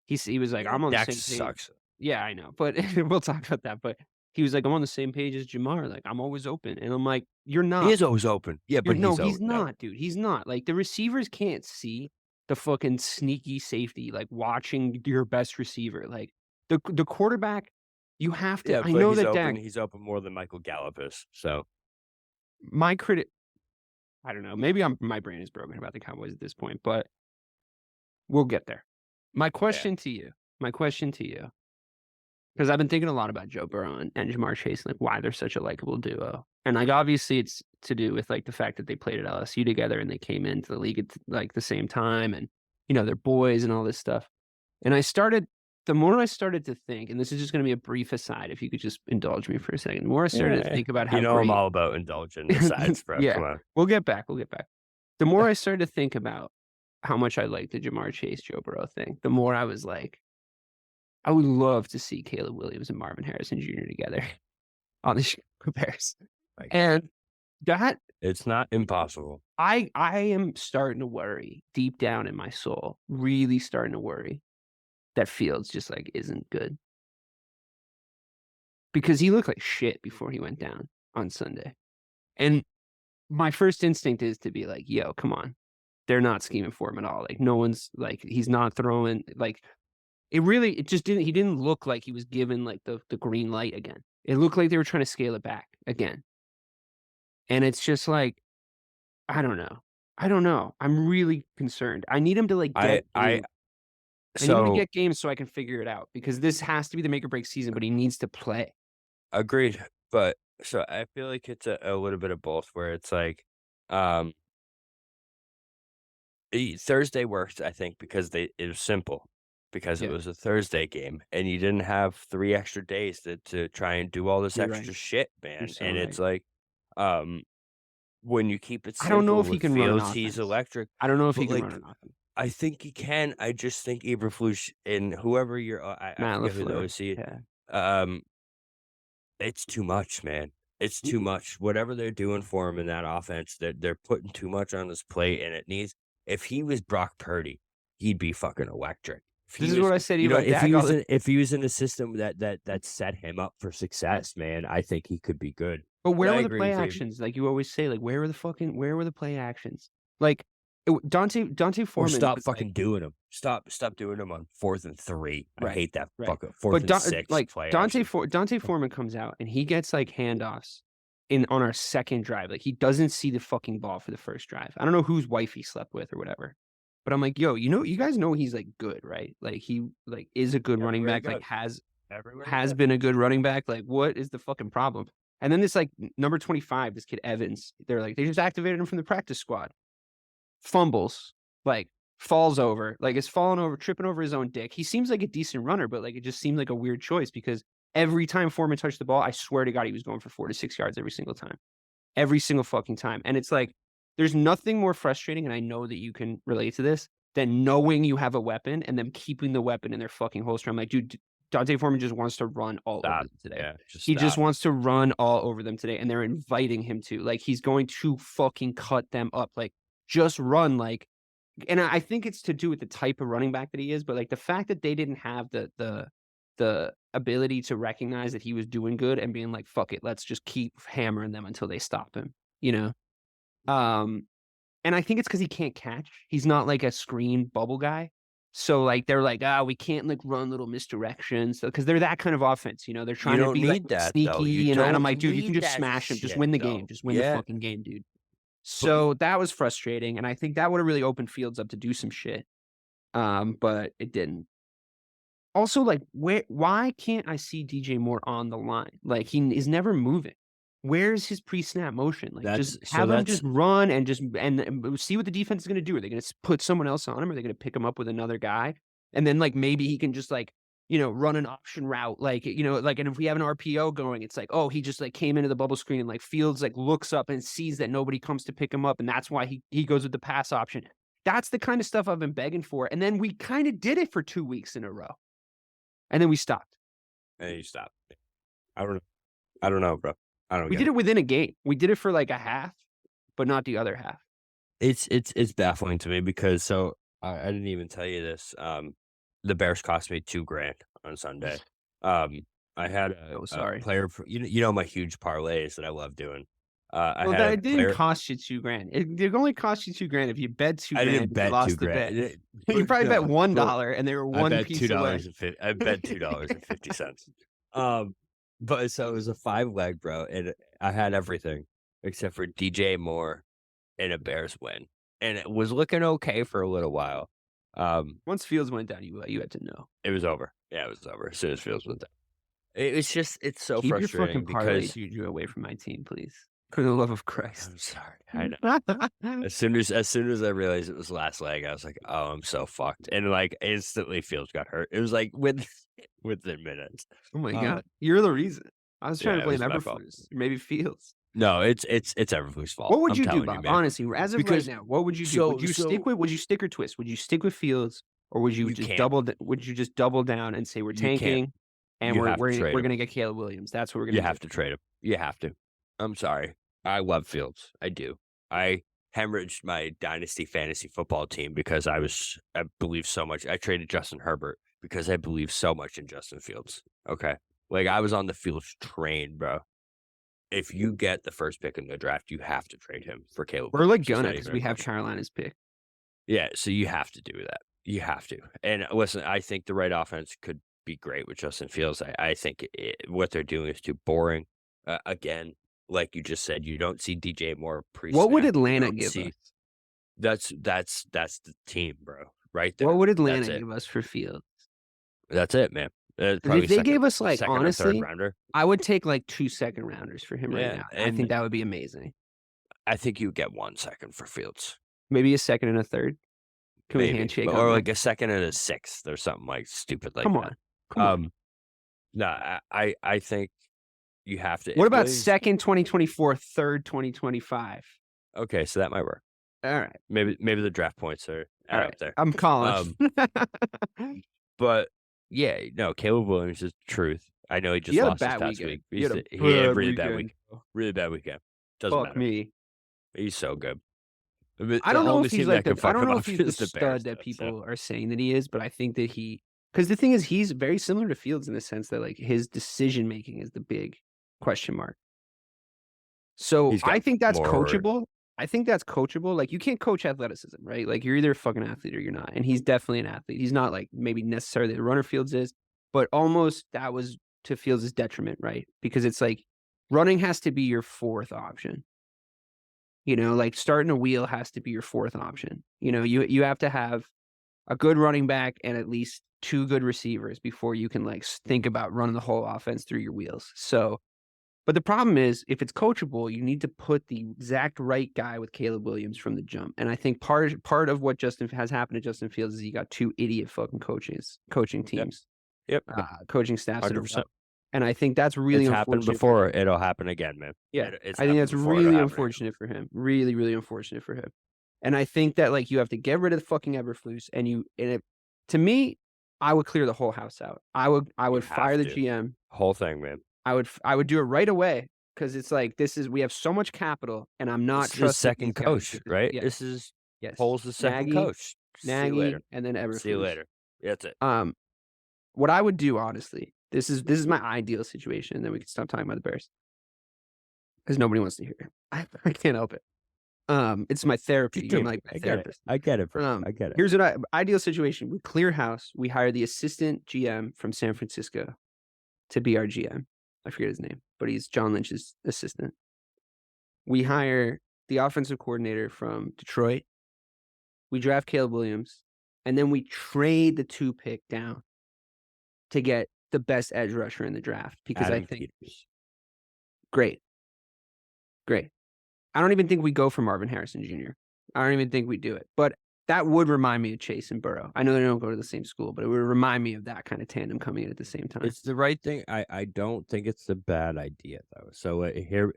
He was like, I'm on the Dak same page. sucks. Yeah, I know, but we'll talk about that. But he was like, I'm on the same page as Jamar. Like, I'm always open. And I'm like, you're not. He is always open. Yeah, but he's not, dude. He's not. Like, the receivers can't see the fucking sneaky safety, like watching your best receiver. Like, the quarterback, you have to. Yeah, I know that open, Dak. he's open more than Michael Gallup is. So, I don't know. Maybe my brain is broken about the Cowboys at this point, but we'll get there. My question to you, because I've been thinking a lot about Joe Burrow and Jamar Chase, like why they're such a likable duo. And like obviously it's to do with like the fact that they played at LSU together and they came into the league at like the same time, and they're boys and all this stuff. And the more I started to think, and this is just going to be a brief aside, if you could just indulge me for a second. The more I started to think about how I'm all about indulging asides, bro. Yeah, Come on. We'll get back. The more I started to think about how much I like the Jamar Chase, Joe Burrow thing, the more I was like, I would love to see Caleb Williams and Marvin Harrison Jr. together on the Chicago Bears. And that it's not impossible. I am starting to worry deep down in my soul, really starting to worry that Fields just like isn't good. Because he looked like shit before he went down on Sunday. And my first instinct is to be like, yo, come on. They're not scheming for him at all. Like no one's like, he's not throwing like he didn't look like he was given like the green light again. It looked like they were trying to scale it back again. And it's just like, I don't know. I'm really concerned. I need him to like get I need him to get games so I can figure it out, because this has to be the make or break season, but he needs to play. Agreed. But so I feel like it's a little bit of both, where it's like Thursday worked, I think, because it was simple. Because it was a Thursday game, and you didn't have 3 extra days to try and do all this extra shit, man. So and it's like, when you keep it simple, I don't know if he can run an offense. He's electric. I don't know if he can like, run an offense. I think he can. I just think Eberflus and whoever I Matt forget who the LaFleur. OC. Yeah. It's too much, man. It's too much. Whatever they're doing for him in that offense, they're putting too much on his plate, and it needs. If he was Brock Purdy, he'd be fucking electric. This is what I said to you about if Dak. if he was in a system that set him up for success, man, I think he could be good. But where I were the agree play with you. actions? Like you always say, like where were the play actions? Like Dante Or Foreman. stop was fucking doing them. Stop doing them on 4th and 3. I Right, hate that right. fucking 4th But and 6 like play Dante action. Foreman comes out and he gets like handoffs on our second drive. Like he doesn't see the fucking ball for the first drive. I don't know whose wife he slept with or whatever. But I'm like, yo, you guys know he's like good, right? Like he like is a good running Everywhere back. he Like has Everywhere he has goes. been a good running back. Like what is the fucking problem? And then this like number 25, this kid Evans, they just activated him from the practice squad. Fumbles, like falls over, like is falling over, tripping over his own dick. He seems like a decent runner, but like it just seemed like a weird choice because every time Foreman touched the ball, I swear to God, he was going for 4 to 6 yards every single time. Every single fucking time. And it's like, there's nothing more frustrating, and I know that you can relate to this, than knowing you have a weapon and them keeping the weapon in their fucking holster. I'm like, dude, Dante Foreman just wants to run all over them today. Yeah, He just wants to run all over them today, and they're inviting him to. Like, he's going to fucking cut them up. Like, just run. Like, and I think it's to do with the type of running back that he is, but like the fact that they didn't have the ability to recognize that he was doing good and being like, fuck it, let's just keep hammering them until they stop him, you know? And I think it's because he can't catch. He's not like a screen bubble guy. So like they're like, we can't like run little misdirections because they're that kind of offense, you know. They're trying to be like sneaky, and I'm like, dude, you can just smash him, just win the game, just win the fucking game, dude. So that was frustrating, and I think that would have really opened Fields up to do some shit, but it didn't. Also, like, why can't I see DJ Moore on the line? Like, he is never moving. Where's his pre-snap motion? Like, just have him just run and just and see what the defense is going to do. Are they going to put someone else on him? Are they going to pick him up with another guy? And then, like, maybe he can just, like, you know, run an option route. Like, you know, like, and if we have an RPO going, it's like, oh, he just, like, came into the bubble screen and, like, Fields, like, looks up and sees that nobody comes to pick him up, and that's why he goes with the pass option. That's the kind of stuff I've been begging for. And then we kind of did it for 2 weeks in a row. And then we stopped. And you stopped. I don't know, bro. We did it within a game. We did it for like a half, but not the other half. It's baffling to me because I didn't even tell you this. The Bears cost me $2,000 on Sunday. I had a player. You know my huge parlays that I love doing. It didn't cost you $2,000. It only cost you $2,000 if you bet $2,000. I didn't bet lost $2,000. The bet. You probably bet $1, and they were one piece away. I bet $2.50. But so it was a 5-leg, bro, and I had everything except for DJ Moore and a Bears win, and it was looking okay for a little while. Once Fields went down, you had to know it was over. Yeah, it was over as soon as Fields went down. It's so Keep frustrating your fucking parlay because juju away from my team, please. For the love of Christ. I'm sorry. I know. as soon as I realized it was last leg, I was like, oh, I'm so fucked. And like instantly Fields got hurt. It was like within minutes. Oh my God. You're the reason. I was trying to blame Eberflus. Maybe Fields. No, it's Eberflus' fault. What would you do, Bob? Honestly, as of right now, what would you do? Would you stick or twist? Would you stick with Fields, or would you just double down and say we're tanking and we're gonna get Caleb Williams? That's what we're gonna do. You have to trade him. You have to. I'm sorry. I love Fields. I do. I hemorrhaged my dynasty fantasy football team because I believe so much. I traded Justin Herbert because I believe so much in Justin Fields. Okay. Like I was on the Fields train, bro. If you get the first pick in the draft, you have to trade him for Caleb. We're like gonna because we have Carolina's pick. Yeah, so you have to do that. You have to. And listen, I think the right offense could be great with Justin Fields. I think what they're doing is too boring. Again, like you just said, you don't see DJ Moore pre-snap. What would Atlanta give us? That's the team, bro. Right there. What would Atlanta give us for Fields? That's it, man. If they gave us like honestly, I would take like 2 second rounders for him right now. I think that would be amazing. I think you would get 1 second for Fields. Maybe a second and a third. Can we handshake? Or like a second and a sixth or something like stupid like that. Come on. No, I think you have to. What about second 2024, third 2025? Okay, so that might work. All right. Maybe the draft points are All right, up there. I'm calling. But yeah, no, Caleb Williams is the truth. I know he just He had a lost this bad past weekend. week. He had a He had a bad really bad weekend. week. Really bad weekend. Doesn't Fuck matter. me. He's so good. The I don't know only if he's team like that the. can fuck I don't him know up if he's the is the stud Bears, that though, people are saying that he is, but I think that because the thing is, he's very similar to Fields in the sense that like his decision making is the big question mark. So He's got I think that's more- coachable. I think that's coachable. Like you can't coach athleticism, right? Like you're either a fucking athlete or you're not. And he's definitely an athlete. He's not like maybe necessarily the runner Fields is, but almost that was to Fields' detriment, right? Because it's like running has to be your fourth option. You know, like starting a wheel has to be your fourth option. You know, you have to have a good running back and at least two good receivers before you can like think about running the whole offense through your wheels. So, but the problem is if it's coachable, you need to put the exact right guy with Caleb Williams from the jump. And I think part of what has happened to Justin Fields is he got two idiot fucking coaching teams. Yep. Coaching staffs. 100%. And I think that's really It's unfortunate. happened before. It'll happen again, man. Yeah, It's I think that's happened before, it'll really happen unfortunate for him. Really, really unfortunate for him. And I think that like you have to get rid of the fucking Eberflus, to me, I would clear the whole house out. I would fire the GM. Whole thing, man. I would do it right away because it's like we have so much capital, and I'm not This is the trusting second these guys coach, with right? Yes. This is Yes. Poles the second Nagy, coach. See you Nagy, later. and then Eberflus. See you later. That's it. What I would do, honestly, this is my ideal situation, and then we can stop talking about the Bears because nobody wants to hear it. I can't help it. It's my therapy. You're like my therapist. I get it, bro. I get it. Here's an ideal situation. We clear house. We hire the assistant GM from San Francisco to be our GM. I forget his name, but he's John Lynch's assistant. We hire the offensive coordinator from Detroit. We draft Caleb Williams, and then we trade the 2 pick down to get the best edge rusher in the draft because Adam I think Peters. Great. I don't even think we go for Marvin Harrison Jr. I don't even think we do it, but that would remind me of Chase and Burrow. I know they don't go to the same school, but it would remind me of that kind of tandem coming in at the same time. It's the right thing. I don't think it's a bad idea though. So here,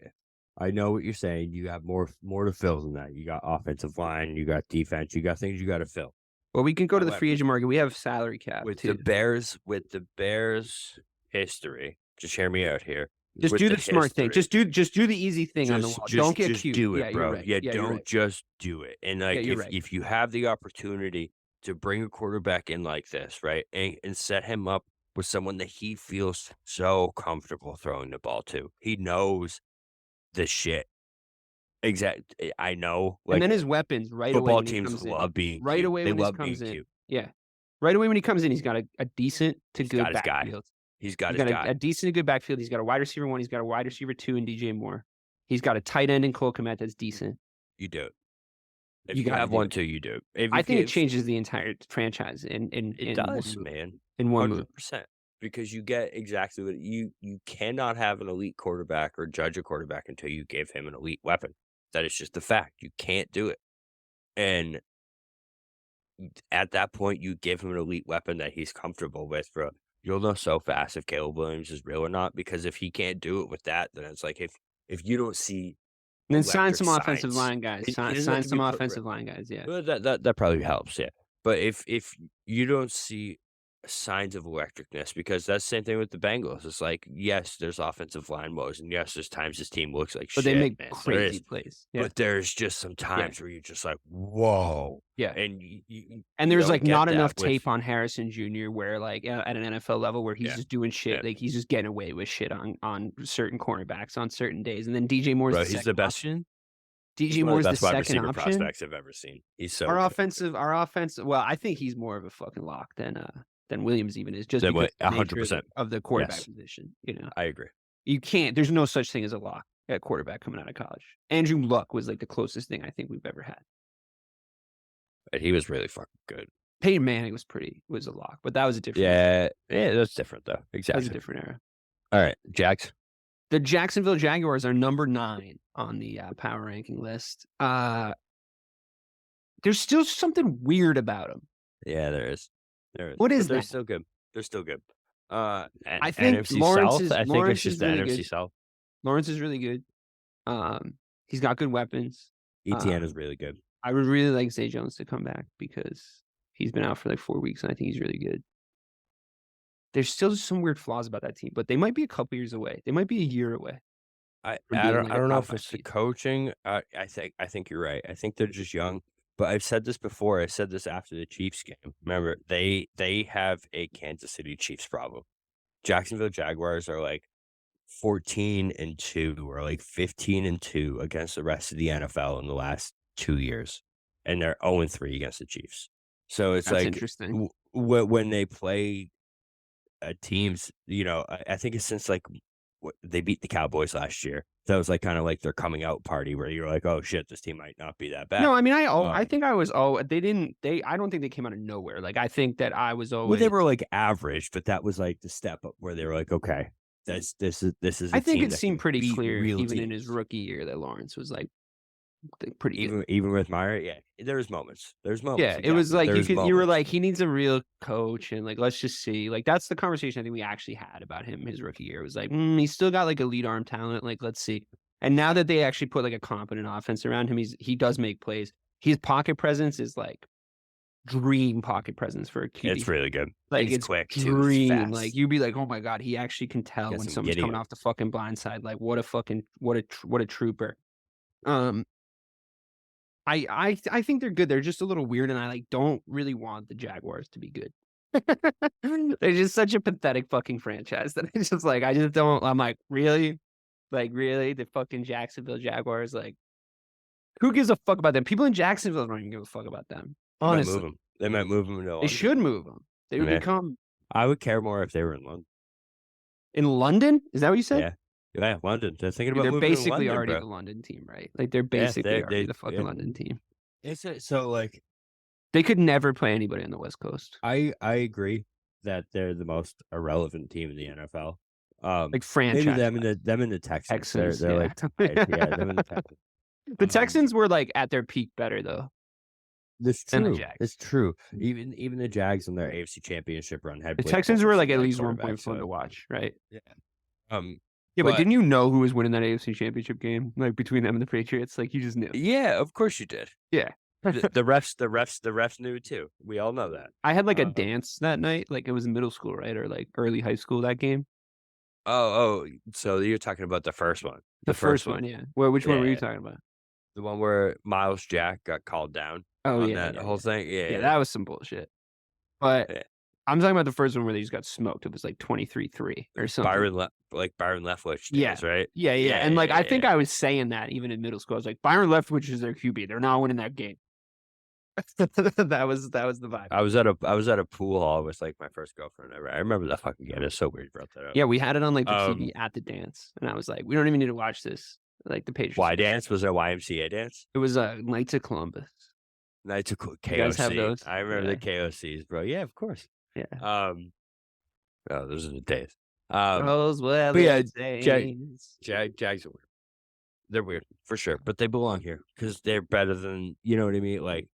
I know what you're saying. You got more to fill than that. You got offensive line, you got defense, you got things you got to fill. Well, we can go to the free agent market. We have salary cap with too. the Bears history. Just hear me out here. Just do the smart thing. Just do the easy thing on the wall. Don't get cute. Do it, yeah, bro. Right. Yeah, don't just do it. And like if you have the opportunity to bring a quarterback in like this, right, and set him up with someone that he feels so comfortable throwing the ball to, he knows the shit. Exactly. I know. Like, and then his weapons right away. Football teams love being right cute. away They when love he comes in. cute. Yeah, right away when he comes in, he's got a decent to good got his guy. backfield. He's got his guy. A decent to good backfield. He's got a wide receiver 1. He's got a wide receiver 2 in DJ Moore. He's got a tight end in Cole Kmet that's decent. You do it. If you you have one it. too, you do it. I think it changes the entire franchise it does, man. In one move. 100%. Because you get exactly what you cannot have an elite quarterback or judge a quarterback until you give him an elite weapon. That is just the fact. You can't do it. And at that point, you give him an elite weapon that he's comfortable with, bro. You'll know so fast if Caleb Williams is real or not, because if he can't do it with that, then it's like if you don't see, and then sign some signs, offensive line guys. Sign some offensive line guys. Yeah, well, that probably helps. Yeah, but if you don't see signs of electricness, because that's the same thing with the Bengals. It's like, yes, there's offensive line woes, and yes, there's times this team looks like but shit. They make man. crazy plays. Yeah. But there's just some times where you're just like, whoa. Yeah. And and there's like not enough tape on Harrison Jr. where like at an NFL level where he's just doing shit. Like he's just getting away with shit on certain cornerbacks on certain days. And then DJ Moore's he's the best option. DJ Moore's the second option. Prospects I've ever seen. He's so our offensive. Well, I think he's more of a fucking lock than Williams even is, just because 100% of the quarterback position. You know, I agree. You can't. There's no such thing as a lock at quarterback coming out of college. Andrew Luck was like the closest thing I think we've ever had. But he was really fucking good. Peyton Manning was a lock, but that was a different. Yeah, that's different though. Exactly, that was a different era. All right, Jags. The Jacksonville Jaguars are number 9 on the power ranking list. There's still something weird about them. Yeah, there is. What is that? They're still good. They're still good. I think NFC Lawrence South. is. I think Lawrence it's just is the really NFC good. South. Lawrence is really good. He's got good weapons. ETN is really good. I would really like Zay Jones to come back because he's been out for like 4 weeks, and I think he's really good. There's still some weird flaws about that team, but they might be a couple years away. They might be a year away from I being don't like I a don't know top if 5 it's the team. coaching. I think you're right. I think they're just young. But I've said this before. I said this after the Chiefs game. Remember, they have a Kansas City Chiefs problem. Jacksonville Jaguars are like 14-2 or like 15-2 against the rest of the NFL in the last 2 years, and they're 0-3 against the Chiefs. So it's That's like interesting. when they play teams, I think it's since like they beat the Cowboys last year. That was like kind of like their coming out party where you're like, oh shit, this team might not be that bad. No, I mean, I Um, think I was I don't think they came out of nowhere. Like, I think that I was well, they always were like average, but that was like the step up where they were like, okay, this is a I think team it that seemed can pretty beat clear real even in his teams. rookie year that Lawrence was like pretty good. Even with Meyer, yeah, there's moments. There's moments. Yeah, it was Exactly. like There's you were moments. like, he needs a real coach, and like, let's just see. Like, that's the conversation I think we actually had about him his rookie year. It was like, he's still got like elite arm talent. Like, let's see. And now that they actually put like a competent offense around him, he does make plays. His pocket presence is like dream pocket presence for a QB. It's really good. Like, He's it's quick too. He's dream. fast. Like, you'd be like, oh my God, he actually can tell Got when some someone's giddy coming up. off the fucking blind side. Like, what a trooper. I think they're good. They're just a little weird, and I like don't really want the Jaguars to be good. They're just such a pathetic fucking franchise that it's just like I just don't. I'm like, really? Like, really? The fucking Jacksonville Jaguars? Like, who gives a fuck about them? People in Jacksonville don't even give a fuck about them. Honestly, They might move him to they London. should move them. They would Yeah. become I would care more if they were in London. in London. Is that what you said? Yeah. Yeah, London. They're thinking Dude, about they're moving to basically London, already bro. the London team, right? Like, they're basically they- already the fucking yeah. London team. So like They could never play anybody on the West Coast. I agree that they're the most irrelevant team in the NFL. Like, franchise. Maybe them and the Texans. Texans, They're yeah. like tied. Yeah, them and the Texans. The Texans were like at their peak better though. That's And the true. Jags. It's true. Even the Jags in their AFC Championship run had The Blake Texans Bortles were as like at their least 1 quarterback, point fun so- to watch, right? Yeah. Yeah, but but- didn't you know who was winning that AFC Championship game? Like, between them and the Patriots, like, you just knew. Yeah, of course you did. Yeah. The refs knew too. We all know that. I had like a dance that night. Like, it was in middle school, right, or like early high school that game. Oh, so you're talking about the first one. The first one, yeah. Well, which one were you talking about? The one where Miles Jack got called down Oh on yeah, that whole thing. yeah, that was some bullshit. But Yeah. I'm talking about the first one where they just got smoked. It was like 23-3 or something. Byron Leftwich Yeah. days, right? Yeah. And like, I think I was saying that even in middle school. I was like, Byron Leftwich is their QB. They're not winning that game. that was the vibe. I was at a pool hall with like my first girlfriend ever. I remember that fucking game. It's so weird you brought that up. Yeah, we had it on like the TV at the dance, and I was like, we don't even need to watch this. Like, the Patriots. Y dance? Was there a YMCA dance? It was Knights of Columbus. Nights of KOC. You guys have those? I remember the KOCs, bro. Yeah, of course. Yeah. Oh, those are the days. Those were but yeah, the days. Jags are weird. They're weird for sure, but they belong here because they're better than, you know what I mean? Like,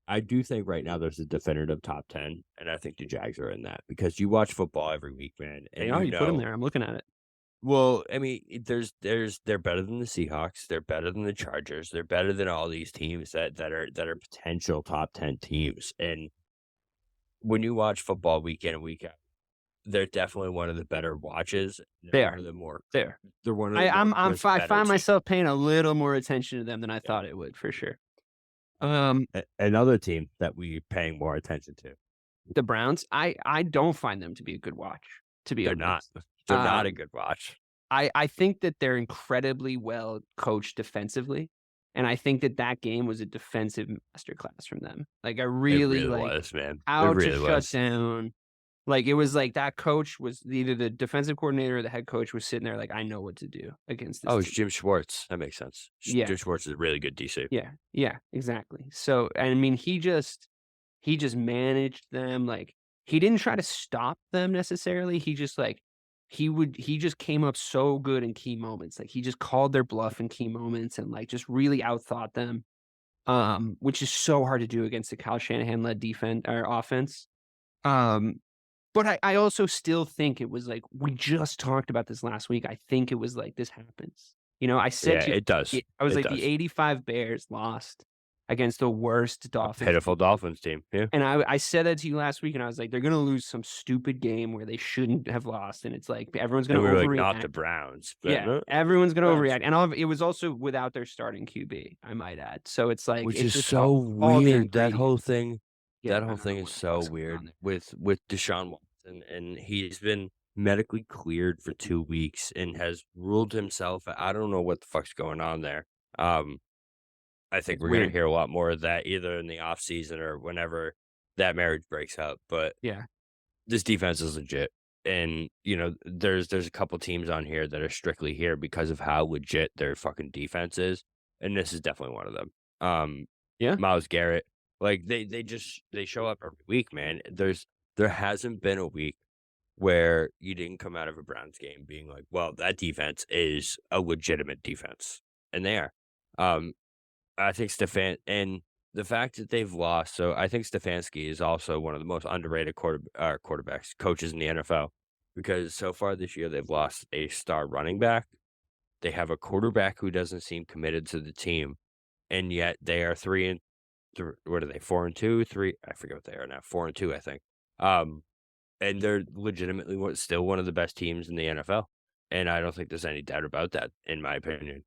I do think right now there's a definitive top 10, and I think the Jags are in that because you watch football every week, man. And They are. You put them there. I'm looking at it. Well, I mean, they're better than the Seahawks. They're better than the Chargers. They're better than all these teams that are potential top 10 teams. And when you watch football week in and week out, they're definitely one of the better watches. They One are. of the more. There. They're one of the I better find teams. myself paying a little more attention to them than I thought it would, for sure. Another team that we're paying more attention to. The Browns, I don't find them to be a good watch, to be They're not. honest. They're not a good watch. I think that they're incredibly well coached defensively. And I think that game was a defensive masterclass from them. Like, I really, it really like was, man. how It really to was. shut down. Like, it was like that coach was either the defensive coordinator or the head coach was sitting there like, I know what to do against this Oh, it's team. Jim Schwartz. That makes sense. Yeah. Jim Schwartz is a really good DC. Yeah, exactly. So, I mean, he just managed them. Like, he didn't try to stop them necessarily. He just like, he just came up so good in key moments. Like, he just called their bluff in key moments and like just really outthought them. Which is so hard to do against the Kyle Shanahan led defense or offense. But I also still think it was like, we just talked about this last week. I think it was like, this happens. You know, I said Yeah, it does. I was It like, does. the 85 Bears lost against the worst A Dolphins. pitiful Dolphins team. Yeah. And I said that to you last week, and I was like, they're going to lose some stupid game where they shouldn't have lost. And it's like, everyone's going And to we were overreact. like, not the Browns. But Yeah, no, everyone's going to Browns. overreact. And it was also without their starting QB, I might add. So it's like, Which it's is just so all the weird. That whole ingredients. thing. Yeah, That I whole don't know thing is what the so fuck's going on weird there. with Deshaun Watson, and he's been medically cleared for 2 weeks and has ruled himself. I don't know what the fuck's going on there. I think It's we're gonna weird. hear a lot more of that either in the off season or whenever that marriage breaks up. But Yeah. this defense is legit, and there's a couple teams on here that are strictly here because of how legit their fucking defense is, and this is definitely one of them. Yeah. Myles Garrett, like they show up every week, man. There hasn't been a week where you didn't come out of a Browns game being like, well, that defense is a legitimate defense, and they are. I think and the fact that they've lost, so I think Stefanski is also one of the most underrated quarterbacks, coaches in the NFL, because so far this year they've lost a star running back. They have a quarterback who doesn't seem committed to the team, and yet they are 3-3. What are they? 4-2, 3? I forget what they are now. 4-2, I think. And they're legitimately still one of the best teams in the NFL, and I don't think there's any doubt about that, in my opinion.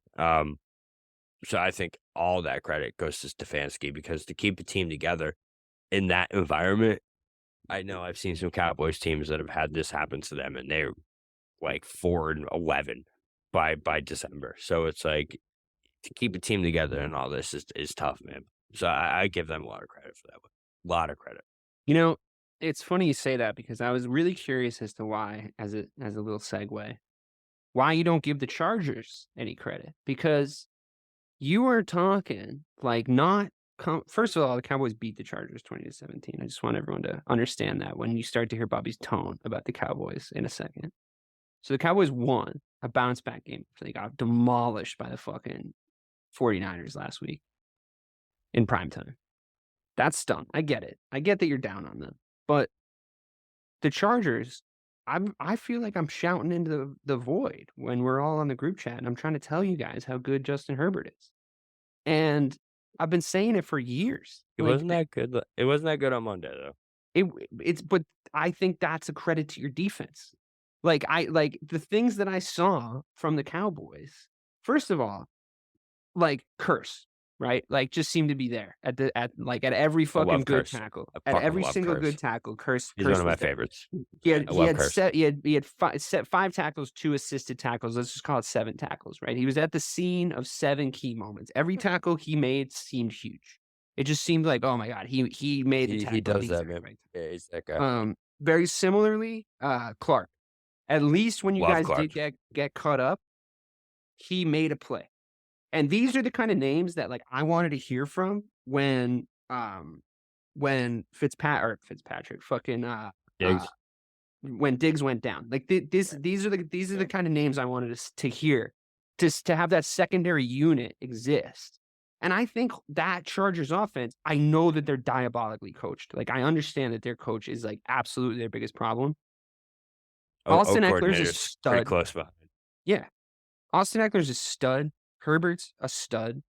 So I think all that credit goes to Stefanski, because to keep the team together in that environment, I know I've seen some Cowboys teams that have had this happen to them, and they're like 4-11 by December. So it's like, to keep a team together and all this is tough, man. So I give them a lot of credit for that one. A lot of credit. It's funny you say that, because I was really curious as to why, as a little segue, why you don't give the Chargers any credit, because you were talking like first of all, the Cowboys beat the Chargers 20-17. I just want everyone to understand that when you start to hear Bobby's tone about the Cowboys in a second. So the Cowboys won a bounce back game after they got demolished by the fucking 49ers last week in primetime. That stung. I get it. I get that you're down on them. But the Chargers, I feel like I'm shouting into the void when we're all on the group chat, and I'm trying to tell you guys how good Justin Herbert is. And I've been saying it for years. It wasn't that good. It wasn't that good on Monday, though. But I think that's a credit to your defense. Like the things that I saw from the Cowboys. First of all, like Curse, right? Like just seemed to be there at every fucking good Curse. tackle. I At every love single Curse. good tackle, Curse. He's Curse one of my was there. favorites. He had Curse. set 5 tackles, 2 assisted tackles. Let's just call it 7 tackles, right? He was at the scene of 7 key moments. Every tackle he made seemed huge. It just seemed like, oh my God, he made the tackle. He does that, man. Right. Yeah, he's that guy. Very similarly, Clarke. At least when you Love guys Clarke. did get caught up, he made a play. And these are the kind of names that like I wanted to hear from when Fitzpatrick fucking Diggs. when Diggs went down. Like these are the kind of names I wanted to hear, just to have that secondary unit exist. And I think that Chargers offense, I know that they're diabolically coached. Like I understand that their coach is like absolutely their biggest problem. Austin Eckler's a stud. Pretty close behind. Yeah. Austin Eckler's a stud. Herbert's a stud.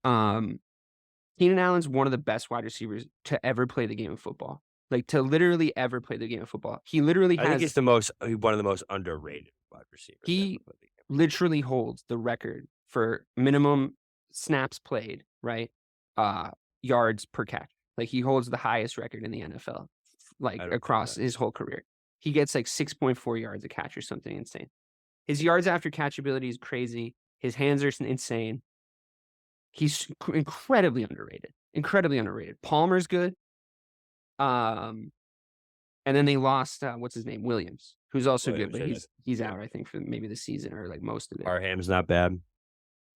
Keenan Allen's one of the best wide receivers to ever play the game of football. Like to literally ever play the game of football. He literally I think he's one of the most underrated wide receivers. He literally holds the record for minimum snaps played, right? Yards per catch. Like he holds the highest record in the NFL, like across his whole career. He gets like 6.4 yards a catch or something insane. His yards after catch ability is crazy. His hands are insane. He's incredibly underrated. Incredibly underrated. Palmer's good. And then they lost what's his name, Williams, who's also good, but he's out, I think, for maybe the season or like most of it. Parham's not bad.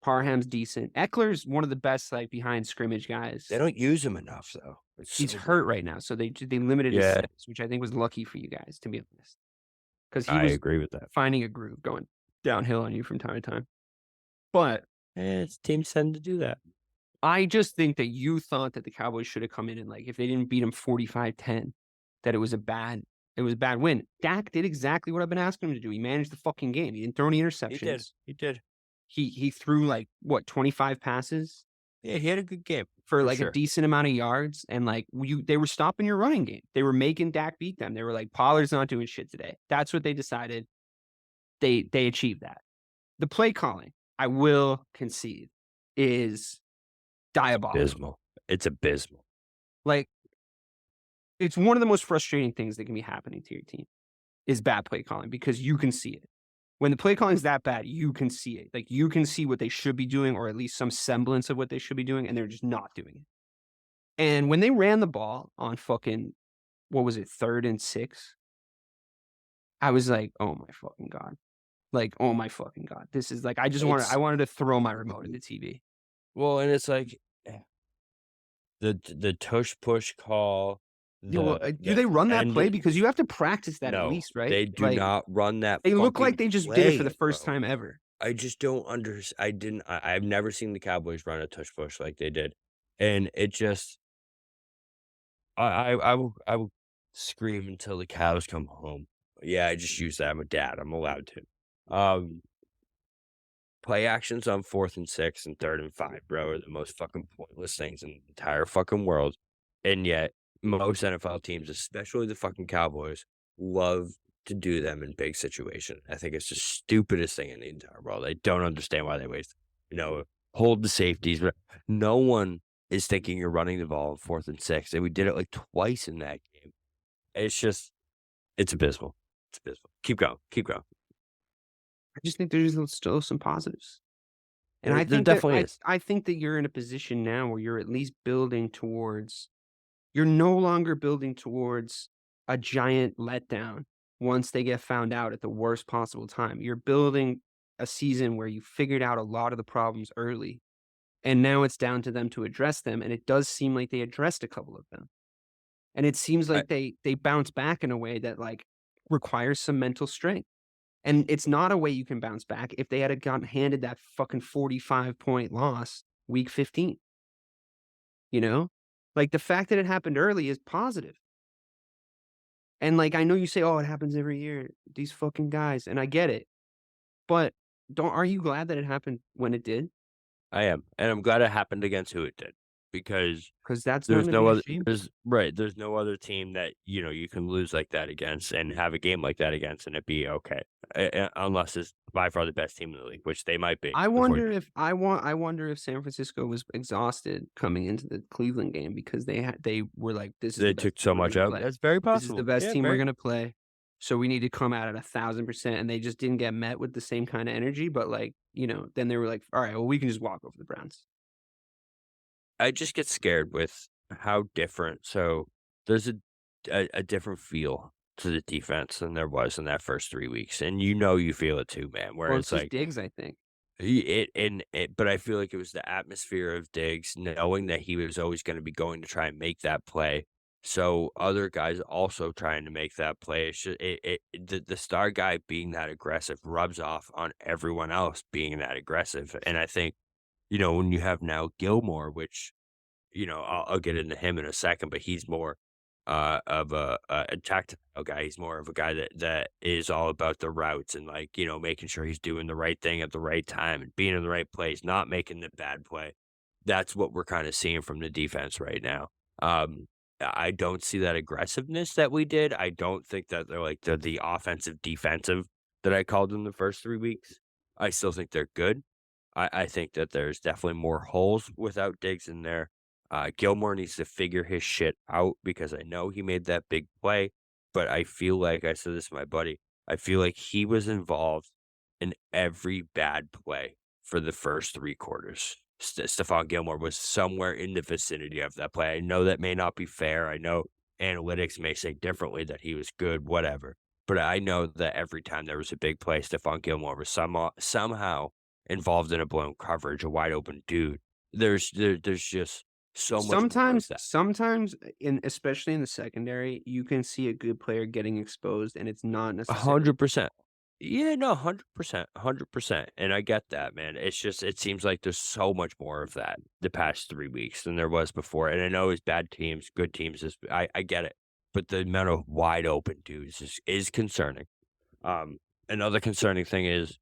Parham's decent. Eckler's one of the best like behind scrimmage guys. They don't use him enough though. He's hurt right now, so they limited his snaps, which I think was lucky for you guys, to be honest. Because I agree with that. Finding a groove, going downhill on you from time to time. But teams tend to do that. I just think that you thought that the Cowboys should have come in and like if they didn't beat them 45-10, that it was a bad win. Dak did exactly what I've been asking him to do. He managed the fucking game. He didn't throw any interceptions. He did. He threw like what 25 passes Yeah, he had a good game for for like a sure. decent amount of yards, and like they were stopping your running game. They were making Dak beat them. They were like, Pollard's not doing shit today. That's what they decided. They achieved that. The play calling, I will concede, is diabolical. Abysmal. It's abysmal. Like, it's one of the most frustrating things that can be happening to your team is bad play calling because you can see it. When the play calling is that bad, you can see it. Like, you can see what they should be doing, or at least some semblance of what they should be doing, and they're just not doing it. And when they ran the ball on fucking, what was it, 3rd and 6, I was like, oh my fucking God. Like, oh my fucking God. This is like, I wanted to throw my remote at the TV. Well, and it's like the tush push call. Yeah, well, do they run that play? Because you have to practice that at No, least, right? they do Like, not run that. they look like they just did it for the play, first bro. time ever. I just don't I've never seen the Cowboys run a tush push like they did, and it just I will scream until the cows come home. Yeah, I just use that. I'm a dad. I'm allowed to. Play actions on 4th and 6 and 3rd and 5, bro, are the most fucking pointless things in the entire fucking world. And yet, most NFL teams, especially the fucking Cowboys, love to do them in big situations. I think it's the stupidest thing in the entire world. I don't understand why they waste, hold the safeties. But no one is thinking you're running the ball on 4th and 6. And we did it like twice in that game. It's abysmal. It's abysmal. Keep going. Keep going. I just think there's still some positives. And I There think definitely is. I think that you're in a position now where you're at least building towards, you're no longer building towards a giant letdown once they get found out at the worst possible time. You're building a season where you figured out a lot of the problems early, and now it's down to them to address them. And it does seem like they addressed a couple of them. And it seems like they bounce back in a way that like requires some mental strength. And it's not a way you can bounce back if they had gotten handed that fucking 45-point loss week 15. You know? Like, the fact that it happened early is positive. And like, I know you say, oh, it happens every year. These fucking guys. And I get it. But are you glad that it happened when it did? I am, and I'm glad it happened against who it did, because Because that's there's nothing to no be other ashamed of. there's no other team that, you can lose like that against and have a game like that against and it be okay, unless it's by far the best team in the league, which they might be. I wonder if San Francisco was exhausted coming into the Cleveland game because they were like, this is They the best took so team we're much gonna out. play. That's very This is possible. the best Yeah, team we're very gonna play. So we need to come out at 1,000%, and they just didn't get met with the same kind of energy. But like, then they were like, all right, well, we can just walk over the Browns. I just get scared with how different. So there's a different feel to the defense than there was in that first 3 weeks, and you feel it too, man. Where Well, it's it's just like Diggs, I think. but I feel like it was the atmosphere of Diggs, knowing that he was always going to be going to try and make that play. So other guys also trying to make that play. It's just, the star guy being that aggressive rubs off on everyone else being that aggressive. And I think, when you have now Gilmore, which, I'll get into him in a second, but he's more of a tactical guy. He's more of a guy that is all about the routes and like, making sure he's doing the right thing at the right time and being in the right place, not making the bad play. That's what we're kind of seeing from the defense right now. I don't see that aggressiveness that we did. I don't think that they're like the offensive defensive that I called them the first 3 weeks. I still think they're good. I think that there's definitely more holes without Diggs in there. Gilmore needs to figure his shit out because I know he made that big play, but I feel like I said this to my buddy. I feel like he was involved in every bad play for the first 3 quarters. Stephon Gilmore was somewhere in the vicinity of that play. I know that may not be fair. I know analytics may say differently that he was good, whatever. But I know that every time there was a big play, Stephon Gilmore was somehow involved in a blown coverage, a wide open dude. There's just so much more of that. Sometimes, especially in the secondary, you can see a good player getting exposed, and it's not necessarily 100%. Yeah, no, 100%, 100%. And I get that, man. It's just, it seems like there's so much more of that the past 3 weeks than there was before. And I know it's bad teams, good teams. I get it. But the amount of wide open dudes is concerning. Another concerning thing is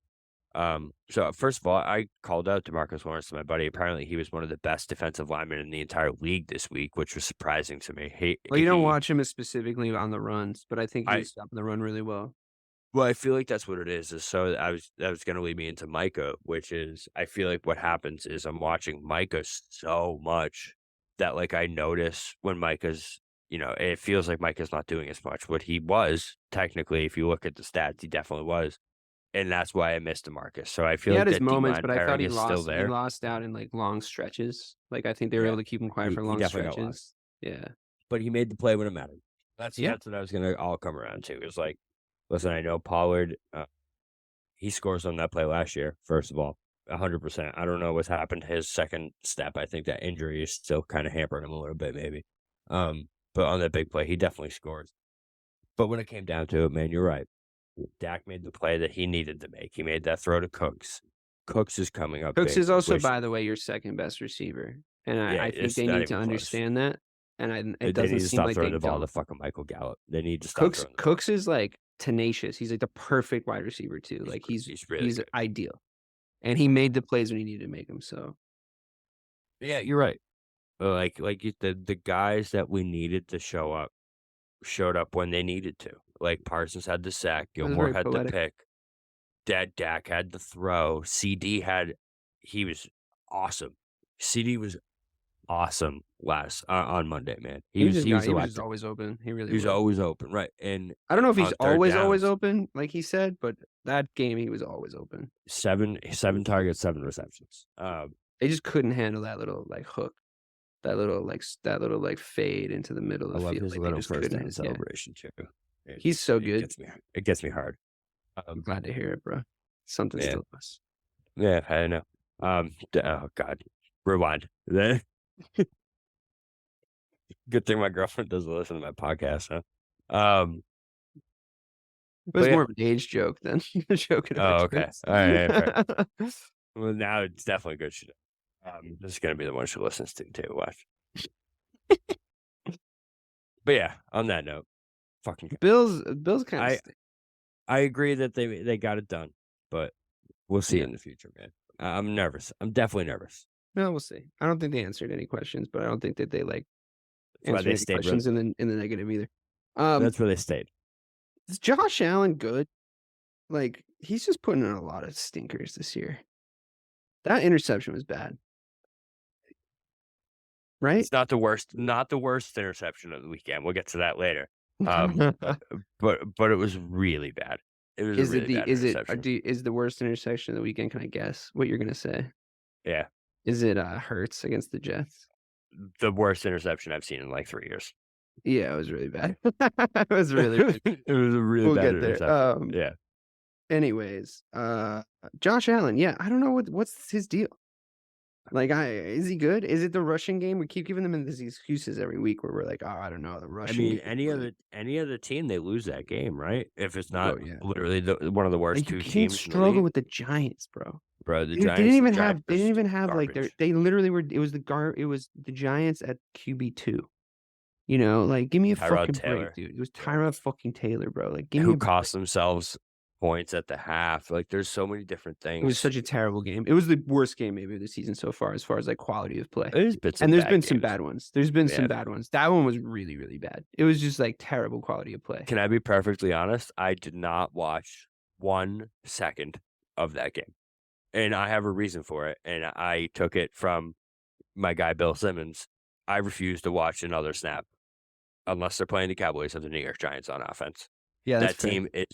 So first of all, I called out DeMarcus Lawrence to my buddy. Apparently, he was one of the best defensive linemen in the entire league this week, which was surprising to me. Well, you don't watch him as specifically on the runs, but I think I he's stopping the run really well. Well, I feel like that's what it is. So that was going to lead me into Micah, which is I feel like what happens is I'm watching Micah so much that like I notice when Micah's, it feels like Micah's not doing as much. What he was technically, if you look at the stats, he definitely was, and that's why I missed DeMarcus. So I He feel like had his that moments, D-line but I thought pairing he is still lost. He there. lost out in like long stretches. Like I think they were Yeah, able to keep him quiet for he long definitely got stretches. Yeah. but he made the play when it mattered. That's Yeah. what I was gonna all come around to. It was like, listen, I know Pollard. He scores on that play last year, first of all, 100%. I don't know what's happened to his second step. I think that injury is still kind of hampering him a little bit, maybe. But on that big play, he definitely scores. But when it came down to it, man, you're right. Dak made the play that he needed to make. He made that throw to Cooks. Cooks is coming up Cooks big, is also, which- by the way, your second best receiver, and I think it's they not need to even close. understand that. And it They doesn't need to seem stop like throwing they the ball to don't. fucking Michael Gallup. They need to stop throwing the ball. Cooks is like tenacious. He's like the perfect wide receiver too. Like he's really good. ideal, and he made the plays when he needed to make them. So Yeah, you're right. The guys that we needed to show up showed up when they needed to. Like Parsons had the sack, That was Gilmore very had poetic. the pick, Dak had the throw, he was awesome. CD was awesome on Monday, man. He was just always open. He really He was was. always open, right? And I don't know if he's on third always downs, open, like he said, but that game he was always open. 7 targets, 7 receptions. They just couldn't handle that little like hook, that little fade into the middle I of the love field. his Like, they little just first couldn't- down yeah. celebration too. He's so good. It gets me hard. I'm glad to hear it, bro. Something Yeah. still us. Yeah, I know. Oh God, rewind. Then good thing my girlfriend doesn't listen to my podcast, huh? It was But more of an age joke than a joke. Oh, okay. All right, fair. Well, now it's definitely good. This is gonna be the one she listens to too. Watch. But yeah, on that note, fucking Bills kind of. I agree that they got it done, but we'll see in the future, man. I'm nervous. I'm definitely nervous. No, we'll see. I don't think they answered any questions, but I don't think that they like That's why answered they any stayed. questions in the negative either. That's where they stayed. Is Josh Allen good? Like he's just putting in a lot of stinkers this year. That interception was bad, right? It's not the worst interception of the weekend. We'll get to that later. But it was really bad. It was Is a really bad interception. is the worst intersection of the weekend? Can I guess what you're gonna say? Yeah, Is it Hurts against the Jets? the worst interception I've seen in like 3 years. Yeah, it was really bad. It was really bad. It was a really We'll bad get there. interception. Yeah. Anyways, Josh Allen. Yeah, I don't know what's his deal. Like, is he good? Is it the rushing game? We keep giving them these excuses every week where we're like, oh, I don't know, the I rushing. mean, game. any other team, they lose that game, right? If it's not yeah. literally one of the worst Like, two you can't teams. struggle with the Giants, bro. Bro, the They Giants. didn't even the have. They Giants didn't was even have like garbage. they literally were. It was the Giants at QB2. You know, like give me a Tyrod fucking Taylor. break, dude. It was Tyrod fucking Taylor, bro. Like give me Who a cost themselves points at the half. Like there's so many different things. It was such a terrible game. It was the worst game maybe of the season so far, as like quality of play. There's been some And there's bad been some games. bad ones. There's been some Yeah. bad ones. That one was really, really bad. It was just like terrible quality of play. Can I be perfectly honest? I did not watch 1 second of that game. And I have a reason for it. And I took it from my guy, Bill Simmons. I refuse to watch another snap unless they're playing the Cowboys or the New York Giants on offense. Yeah, That team is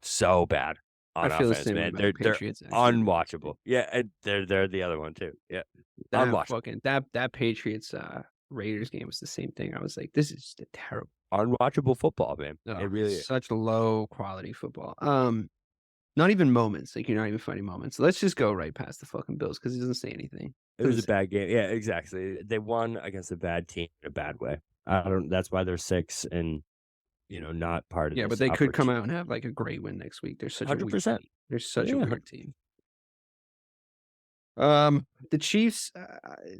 so bad on I feel the offense, same way man. about They're the Patriots. actually. unwatchable. Yeah, and they're the other one too. Yeah, unwatchable. That Patriots Raiders game was the same thing. I was like, this is just a terrible, Unwatchable football, man. It really is. such low quality football. Not even moments. Like you're not even finding moments. Let's just go right past the fucking Bills because it doesn't say anything. It was a bad game. Yeah, exactly. They won against a bad team in a bad way. That's why they're 6 and not part of. Yeah, but they could come out and have like a great win next week. They're such 100%. They're such a Yeah. weird team. The Chiefs,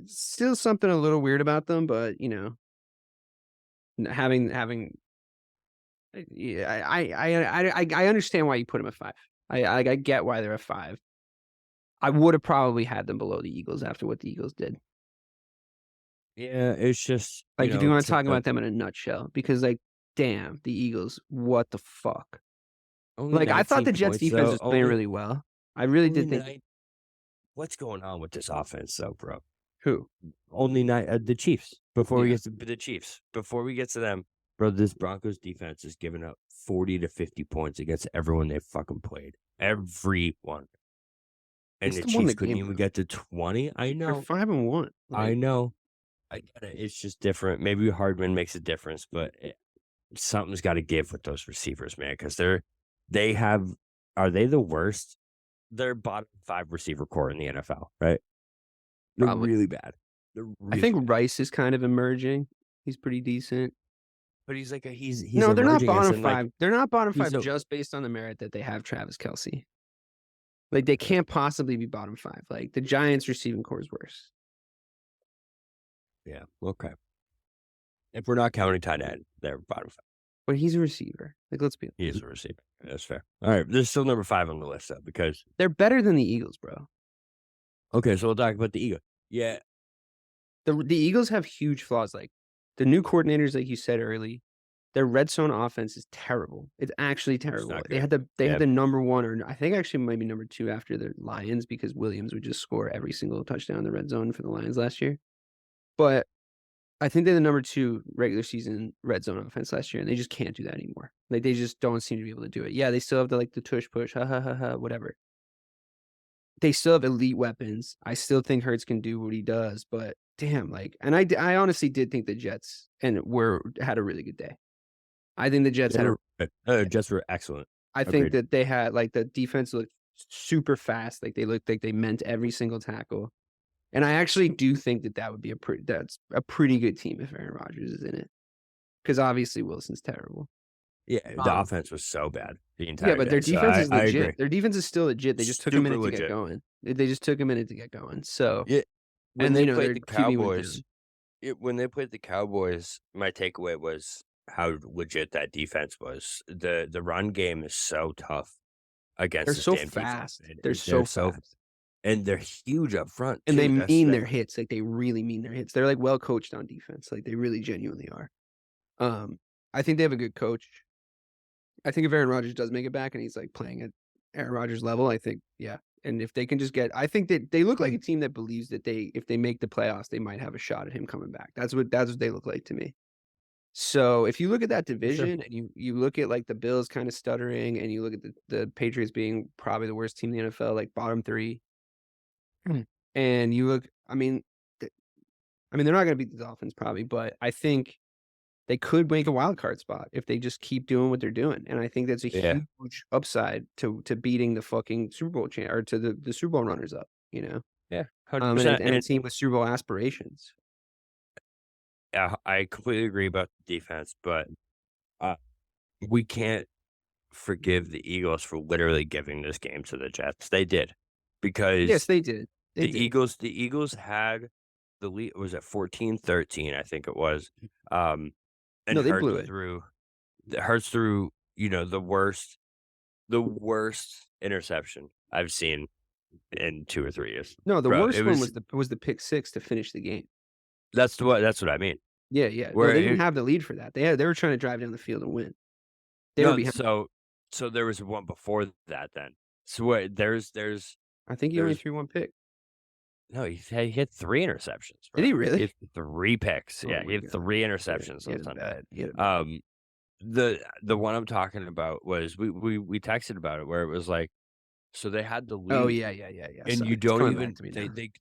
still something a little weird about them, but having, yeah, I understand why you put them at 5. I get why they're a 5. I would have probably had them below the Eagles after what the Eagles did. Yeah, it's just Like, if you want to talk about them in a nutshell, because like, damn, the Eagles, what the fuck? Like, I thought the Jets defense was playing really well. I really did think. What's going on with this offense, though, bro? Who? Only the Chiefs. Before we get to the Chiefs, before we get to them, bro, this Broncos defense is giving up 40 to 50 points against everyone they fucking played. Everyone. And the Chiefs couldn't even get to 20. I know. They're 5-1. I know. I get it. It's just different. Maybe Hardman makes a difference, but something's got to give with those receivers, man, because are they the worst? They're bottom 5 receiver core in the NFL, right? They're Probably. really bad. I think Rice is kind of emerging. He's pretty decent. But he's like he's no, they're not bottom 5. Like, they're not bottom 5 just based on the merit that they have Travis Kelce. Like, they can't possibly be bottom 5. Like, the Giants receiving core is worse. Yeah, okay. If we're not counting tight end, they're bottom 5. But he's a receiver. Like, let's be honest. He is a receiver. That's fair. All right, there's still number 5 on the list, though, because they're better than the Eagles, bro. Okay, so we'll talk about the Eagles. Yeah. The Eagles have huge flaws. Like, the new coordinators, like you said early, their red zone offense is terrible. It's actually terrible. They had the number 1, or I think actually maybe number 2 after the Lions, because Williams would just score every single touchdown in the red zone for the Lions last year. But I think they're the number 2 regular season red zone offense last year, and they just can't do that anymore. Like, they just don't seem to be able to do it. Yeah, they still have the tush push, whatever. They still have elite weapons. I still think Hurts can do what he does, but damn, like, and I honestly did think the Jets had a really good day. I think the Jets Jets were excellent. I think that they had, like, the defense looked super fast. Like, they looked like they meant every single tackle. And I actually do think that would be that's a pretty good team if Aaron Rodgers is in it. Because obviously Wilson's terrible. Yeah, the offense was so bad the entire Yeah, but their day, defense is I legit. agree. Their defense is still legit. They just took a minute to get going. They just took a minute to get going. So yeah, when they played the Cowboys, my takeaway was how legit that defense was. The run game is so tough against. They're so fast. They're so fast. And they're huge up front. And they mean their hits. Like, they really mean their hits. They're, like, well coached on defense. Like, they really genuinely are. I think they have a good coach. I think if Aaron Rodgers does make it back and he's, like, playing at Aaron Rodgers level, I think, yeah. And if they can just I think that they look like a team that believes that if they make the playoffs, they might have a shot at him coming back. That's what they look like to me. So if you look at that division and you look at, like, the Bills kind of stuttering, and you look at the Patriots being probably the worst team in the NFL, like bottom 3. And you look, I mean, they're not going to beat the Dolphins probably, but I think they could make a wild card spot if they just keep doing what they're doing. And I think that's a huge upside to beating the fucking Super Bowl or to the Super Bowl runners up, you know? Yeah. 100%. And a team with Super Bowl aspirations. Yeah, I completely agree about the defense, but we can't forgive the Eagles for literally giving this game to the Jets. They did. Because yes, they did. The Eagles had the lead. Was it 14-13? I think it was. And no, they blew it. Hurts threw, the worst interception I've seen in 2 or 3 years. No, the worst one was the pick 6 to finish the game. That's what I mean. Yeah. They didn't have the lead for that. They were trying to drive down the field and win. They were behind. So there was one before that then. So there's. I think he only threw 1 pick. No, he hit 3 interceptions. Bro. Did he really? He had 3 picks. Yeah, he had 3 interceptions. The one I'm talking about was we texted about it, where it was like, so they had the lead. Oh yeah. And sorry. you don't even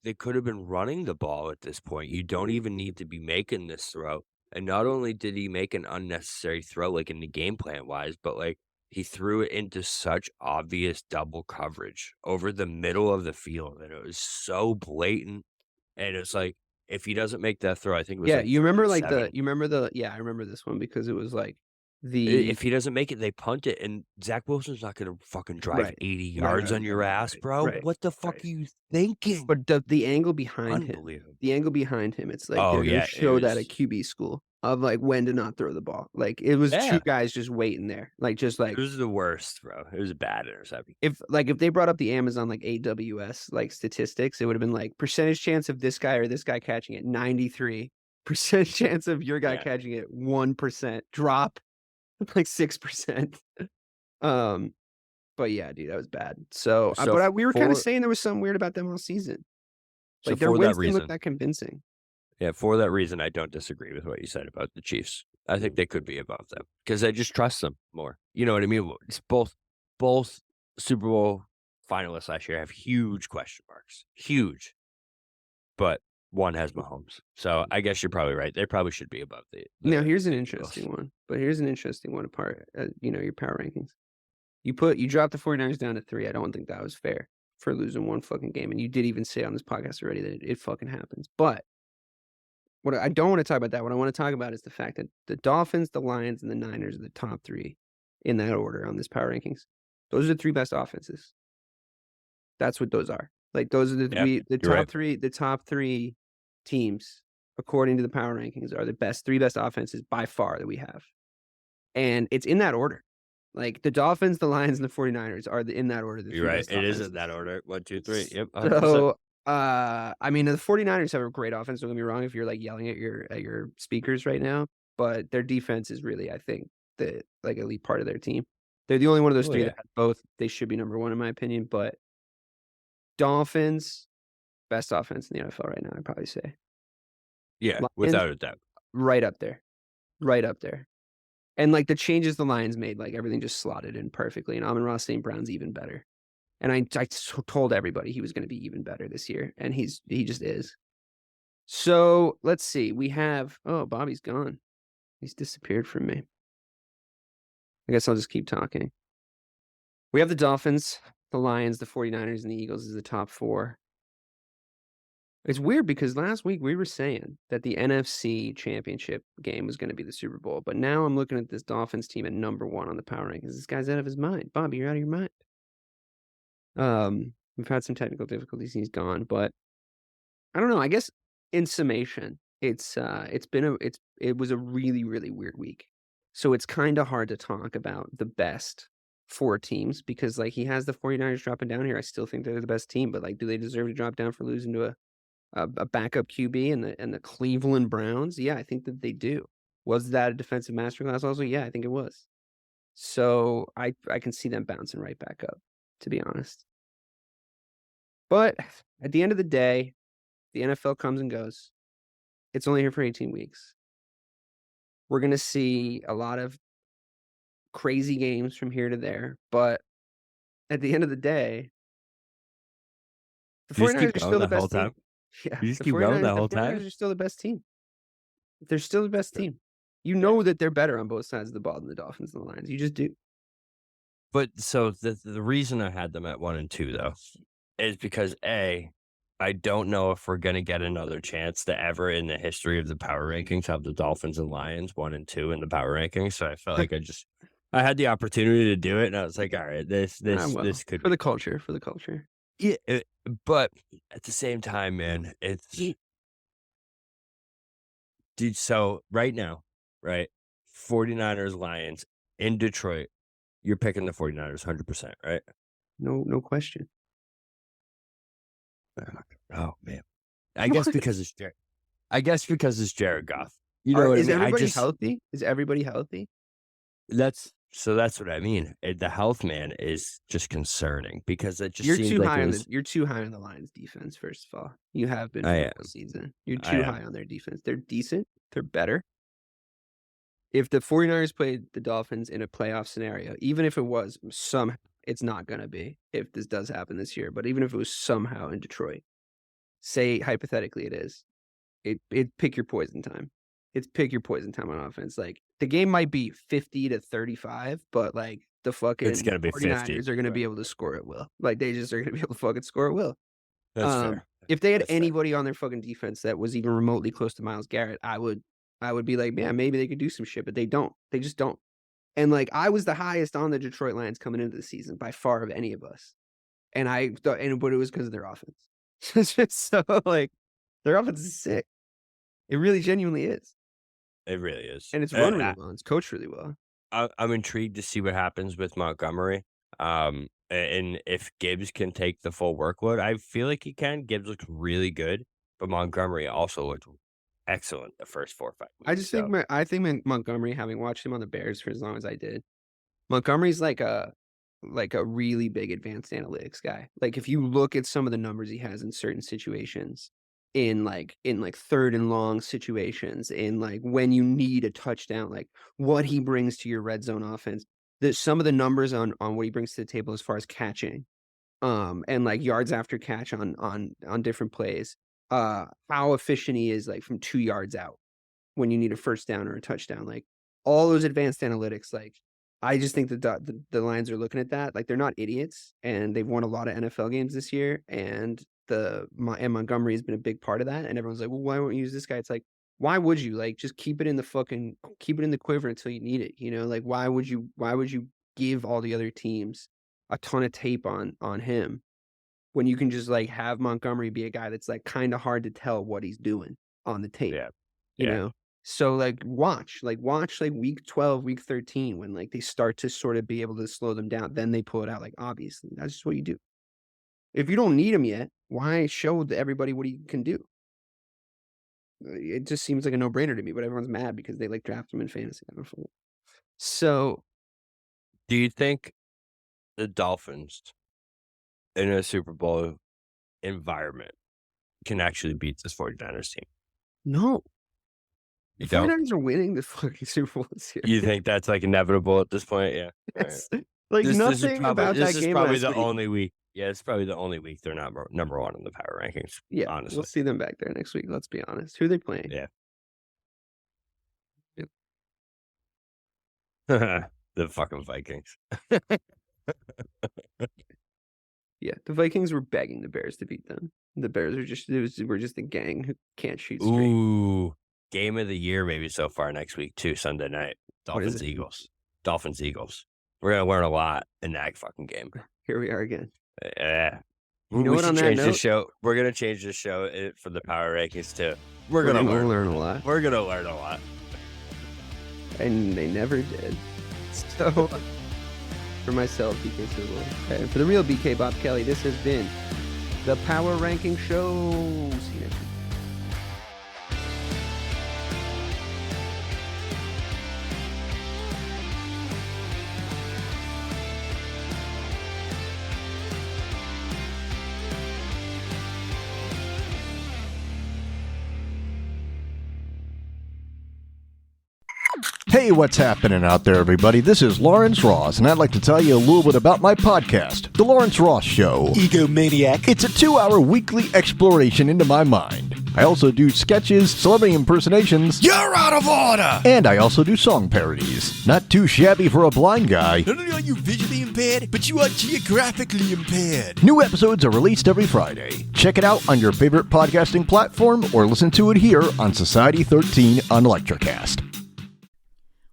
they could have been running the ball at this point. You don't even need to be making this throw. And not only did he make an unnecessary throw, like in the game plan wise, but like, he threw it into such obvious double coverage over the middle of the field, and it was so blatant. And it's like, if he doesn't make that throw, I think it was you remember I remember this one, because it was like if he doesn't make it, they punt it, and Zach Wilson's not going to fucking drive 80 yards on your ass, bro. What the fuck are you thinking? But the angle behind him, it's like, show that at QB school. of like when to not throw the ball. Like it was two guys just waiting there. Like just like it was the worst, bro. It was a bad interception. if they brought up the Amazon like AWS like statistics, it would have been like percentage chance of this guy or this guy catching it 93, percentage chance of your guy catching it 1%, drop like 6%. But yeah, dude, that was bad. So, we were kind of saying there was something weird about them all season. Like their wins didn't look that convincing. Yeah, for that reason, I don't disagree with what you said about the Chiefs. I think they could be above them because I just trust them more. You know what I mean? It's both Super Bowl finalists last year have huge question marks, huge. But one has Mahomes, so I guess you're probably right. They probably should be above the now, here's an interesting one. But here's an interesting one apart. Your power rankings. You dropped the 49ers down to 3. I don't think that was fair for losing one fucking game. And you did even say on this podcast already that it fucking happens. But what I don't want to talk about that. What I want to talk about is the fact that the Dolphins, the Lions, and the Niners are the top 3 in that order on this power rankings. Those are the 3 best offenses. That's what those are. Like those are the top 3. The top 3 teams, according to the power rankings, are the 3 best offenses by far that we have, and it's in that order. Like the Dolphins, the Lions, and the 49ers are in that order. You're right. It is in that order. 1, 2, 3. Yep. 100%. So, I mean, the 49ers have a great offense. Don't get me wrong. If you're like yelling at your speakers right now, but their defense is really, I think, the like elite part of their team. They're the only one of those 3 that have both. They should be number 1 in my opinion. But Dolphins, best offense in the NFL right now, I'd probably say. Yeah, Lions, without a doubt. Right up there. Right up there. And like the changes the Lions made, like everything just slotted in perfectly. And Amon-Ra St. Brown's even better. And I told everybody he was going to be even better this year, and he just is. So let's see. We have Bobby's gone. He's disappeared from me. I guess I'll just keep talking. We have the Dolphins, the Lions, the 49ers, and the Eagles as the top 4. It's weird because last week we were saying that the NFC Championship game was going to be the Super Bowl, but now I'm looking at this Dolphins team at number 1 on the power rankings. This guy's out of his mind. Bobby, you're out of your mind. We've had some technical difficulties. He's gone, but I don't know. I guess in summation, it was a really, really weird week. So it's kind of hard to talk about the best 4 teams because like he has the 49ers dropping down here. I still think they're the best team, but like, do they deserve to drop down for losing to a backup QB and the Cleveland Browns? Yeah, I think that they do. Was that a defensive masterclass also? Yeah, I think it was. So I can see them bouncing right back up, to be honest. But at the end of the day, the NFL comes and goes. It's only here for 18 weeks. We're going to see a lot of crazy games from here to there. But at the end of the day, the 49ers are still the best team. Yeah, you just keep going that whole time? The 49ers are still the best team. They're still the best team. You know that they're better on both sides of the ball than the Dolphins and the Lions. You just do. But so the reason I had them at 1 and 2, though, is because I don't know if we're going to get another chance to ever in the history of the power rankings have the Dolphins and Lions 1 and 2 in the power rankings. So I felt like I had the opportunity to do it, and I was like, all right, this could for the culture. Yeah, but at the same time, man, it's dude. So right now, right, 49ers, Lions in Detroit, you're picking the 49ers 100%, right? No question. Oh man, I guess because it's Jared Goff. You know what I mean? Everybody healthy? Is everybody healthy? That's what I mean. The health, man, is just concerning because it just you're seems too like high you're too high on the Lions defense. First of all, you have been for the whole season. You're too high on their defense. They're decent. They're better. If the 49ers played the Dolphins in a playoff scenario, even if it was somehow, it's not going to be if this does happen this year, but even if it was somehow in Detroit, say hypothetically it is, it pick your poison time. It's pick your poison time on offense. Like the game might be 50-35, but like the fucking it's gonna be 49ers 50. are going to be able to score at will. Like they just are going to be able to fucking score at will. That's fair. If they had anybody on their fucking defense that was even remotely close to Myles Garrett, I would be like, man, maybe they could do some shit, but they don't. They just don't. And like I was the highest on the Detroit Lions coming into the season by far of any of us. And but it was because of their offense. So like their offense is sick. It really genuinely is. It really is. And it's run really well. It's coached really well. I'm intrigued to see what happens with Montgomery. And if Gibbs can take the full workload, I feel like he can. Gibbs looks really good, but Montgomery also looked excellent the first 4 or 5 weeks. I think Montgomery, having watched him on the Bears for as long as I did, Montgomery's like a really big advanced analytics guy. Like if you look at some of the numbers he has in certain situations, in third and long situations, in like when you need a touchdown, like what he brings to your red zone offense. There's some of the numbers on what he brings to the table as far as catching, and like yards after catch on different plays. How efficient he is like from 2 yards out when you need a first down or a touchdown. Like all those advanced analytics, like I just think that the Lions are looking at that. Like they're not idiots, and they've won a lot of NFL games this year, and Montgomery has been a big part of that. And everyone's like, well, why won't you use this guy? It's like, why would you? Like just keep it in the quiver until you need it. You know, like why would you give all the other teams a ton of tape on him when you can just like have Montgomery be a guy that's like kind of hard to tell what he's doing on the tape. Yeah. You know? So like watch week 12, week 13, when like they start to sort of be able to slow them down, then they pull it out. Like obviously that's just what you do. If you don't need him yet, why show everybody what he can do? It just seems like a no-brainer to me, but everyone's mad because they like draft him in fantasy. I don't know. So do you think the Dolphins in a Super Bowl environment can actually beat this 49ers team? No. You The don't? 49ers are winning the fucking Super Bowl this year. You think that's like inevitable at this point? Yeah. It's, like nothing about that game. This is probably the only week. Yeah, it's probably the only week they're not number one in the power rankings. Yeah, honestly, we'll see them back there next week. Let's be honest. Who are they playing? Yeah. Yep. The fucking Vikings. Yeah, the Vikings were begging the Bears to beat them. The Bears were just a gang who can't shoot straight. Ooh, game of the year maybe so far next week too. Sunday night, Dolphins Eagles. Dolphins Eagles. We're gonna learn a lot in that fucking game. Here we are again. Yeah. You know we what, should on that change the note? show. We're gonna change the show for the power rankings too. We're gonna learn a lot. We're gonna learn a lot. And they never did. So, for myself, BK Sizzle, and for the real BK Bob Kelly, this has been the Power Ranking Show. See you next week. Hey, what's happening out there, everybody? This is Lawrence Ross, and I'd like to tell you a little bit about my podcast, The Lawrence Ross Show. Egomaniac. It's a 2-hour weekly exploration into my mind. I also do sketches, celebrity impersonations. You're out of order! And I also do song parodies. Not too shabby for a blind guy. Not only are you visually impaired, but you are geographically impaired. New episodes are released every Friday. Check it out on your favorite podcasting platform or listen to it here on Society 13 on Electrocast.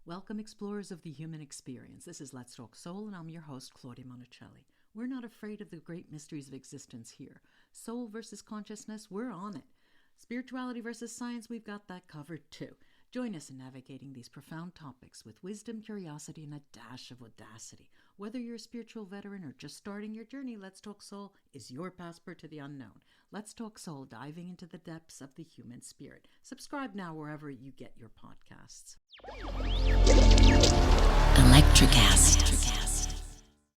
Welcome, explorers of the human experience. This is Let's Talk Soul, and I'm your host, Claudia Monticelli. We're not afraid of the great mysteries of existence here. Soul versus consciousness, we're on it. Spirituality versus science, we've got that covered too. Join us in navigating these profound topics with wisdom, curiosity, and a dash of audacity. Whether you're a spiritual veteran or just starting your journey, Let's Talk Soul is your passport to the unknown. Let's Talk Soul, diving into the depths of the human spirit. Subscribe now wherever you get your podcasts. Electrocast.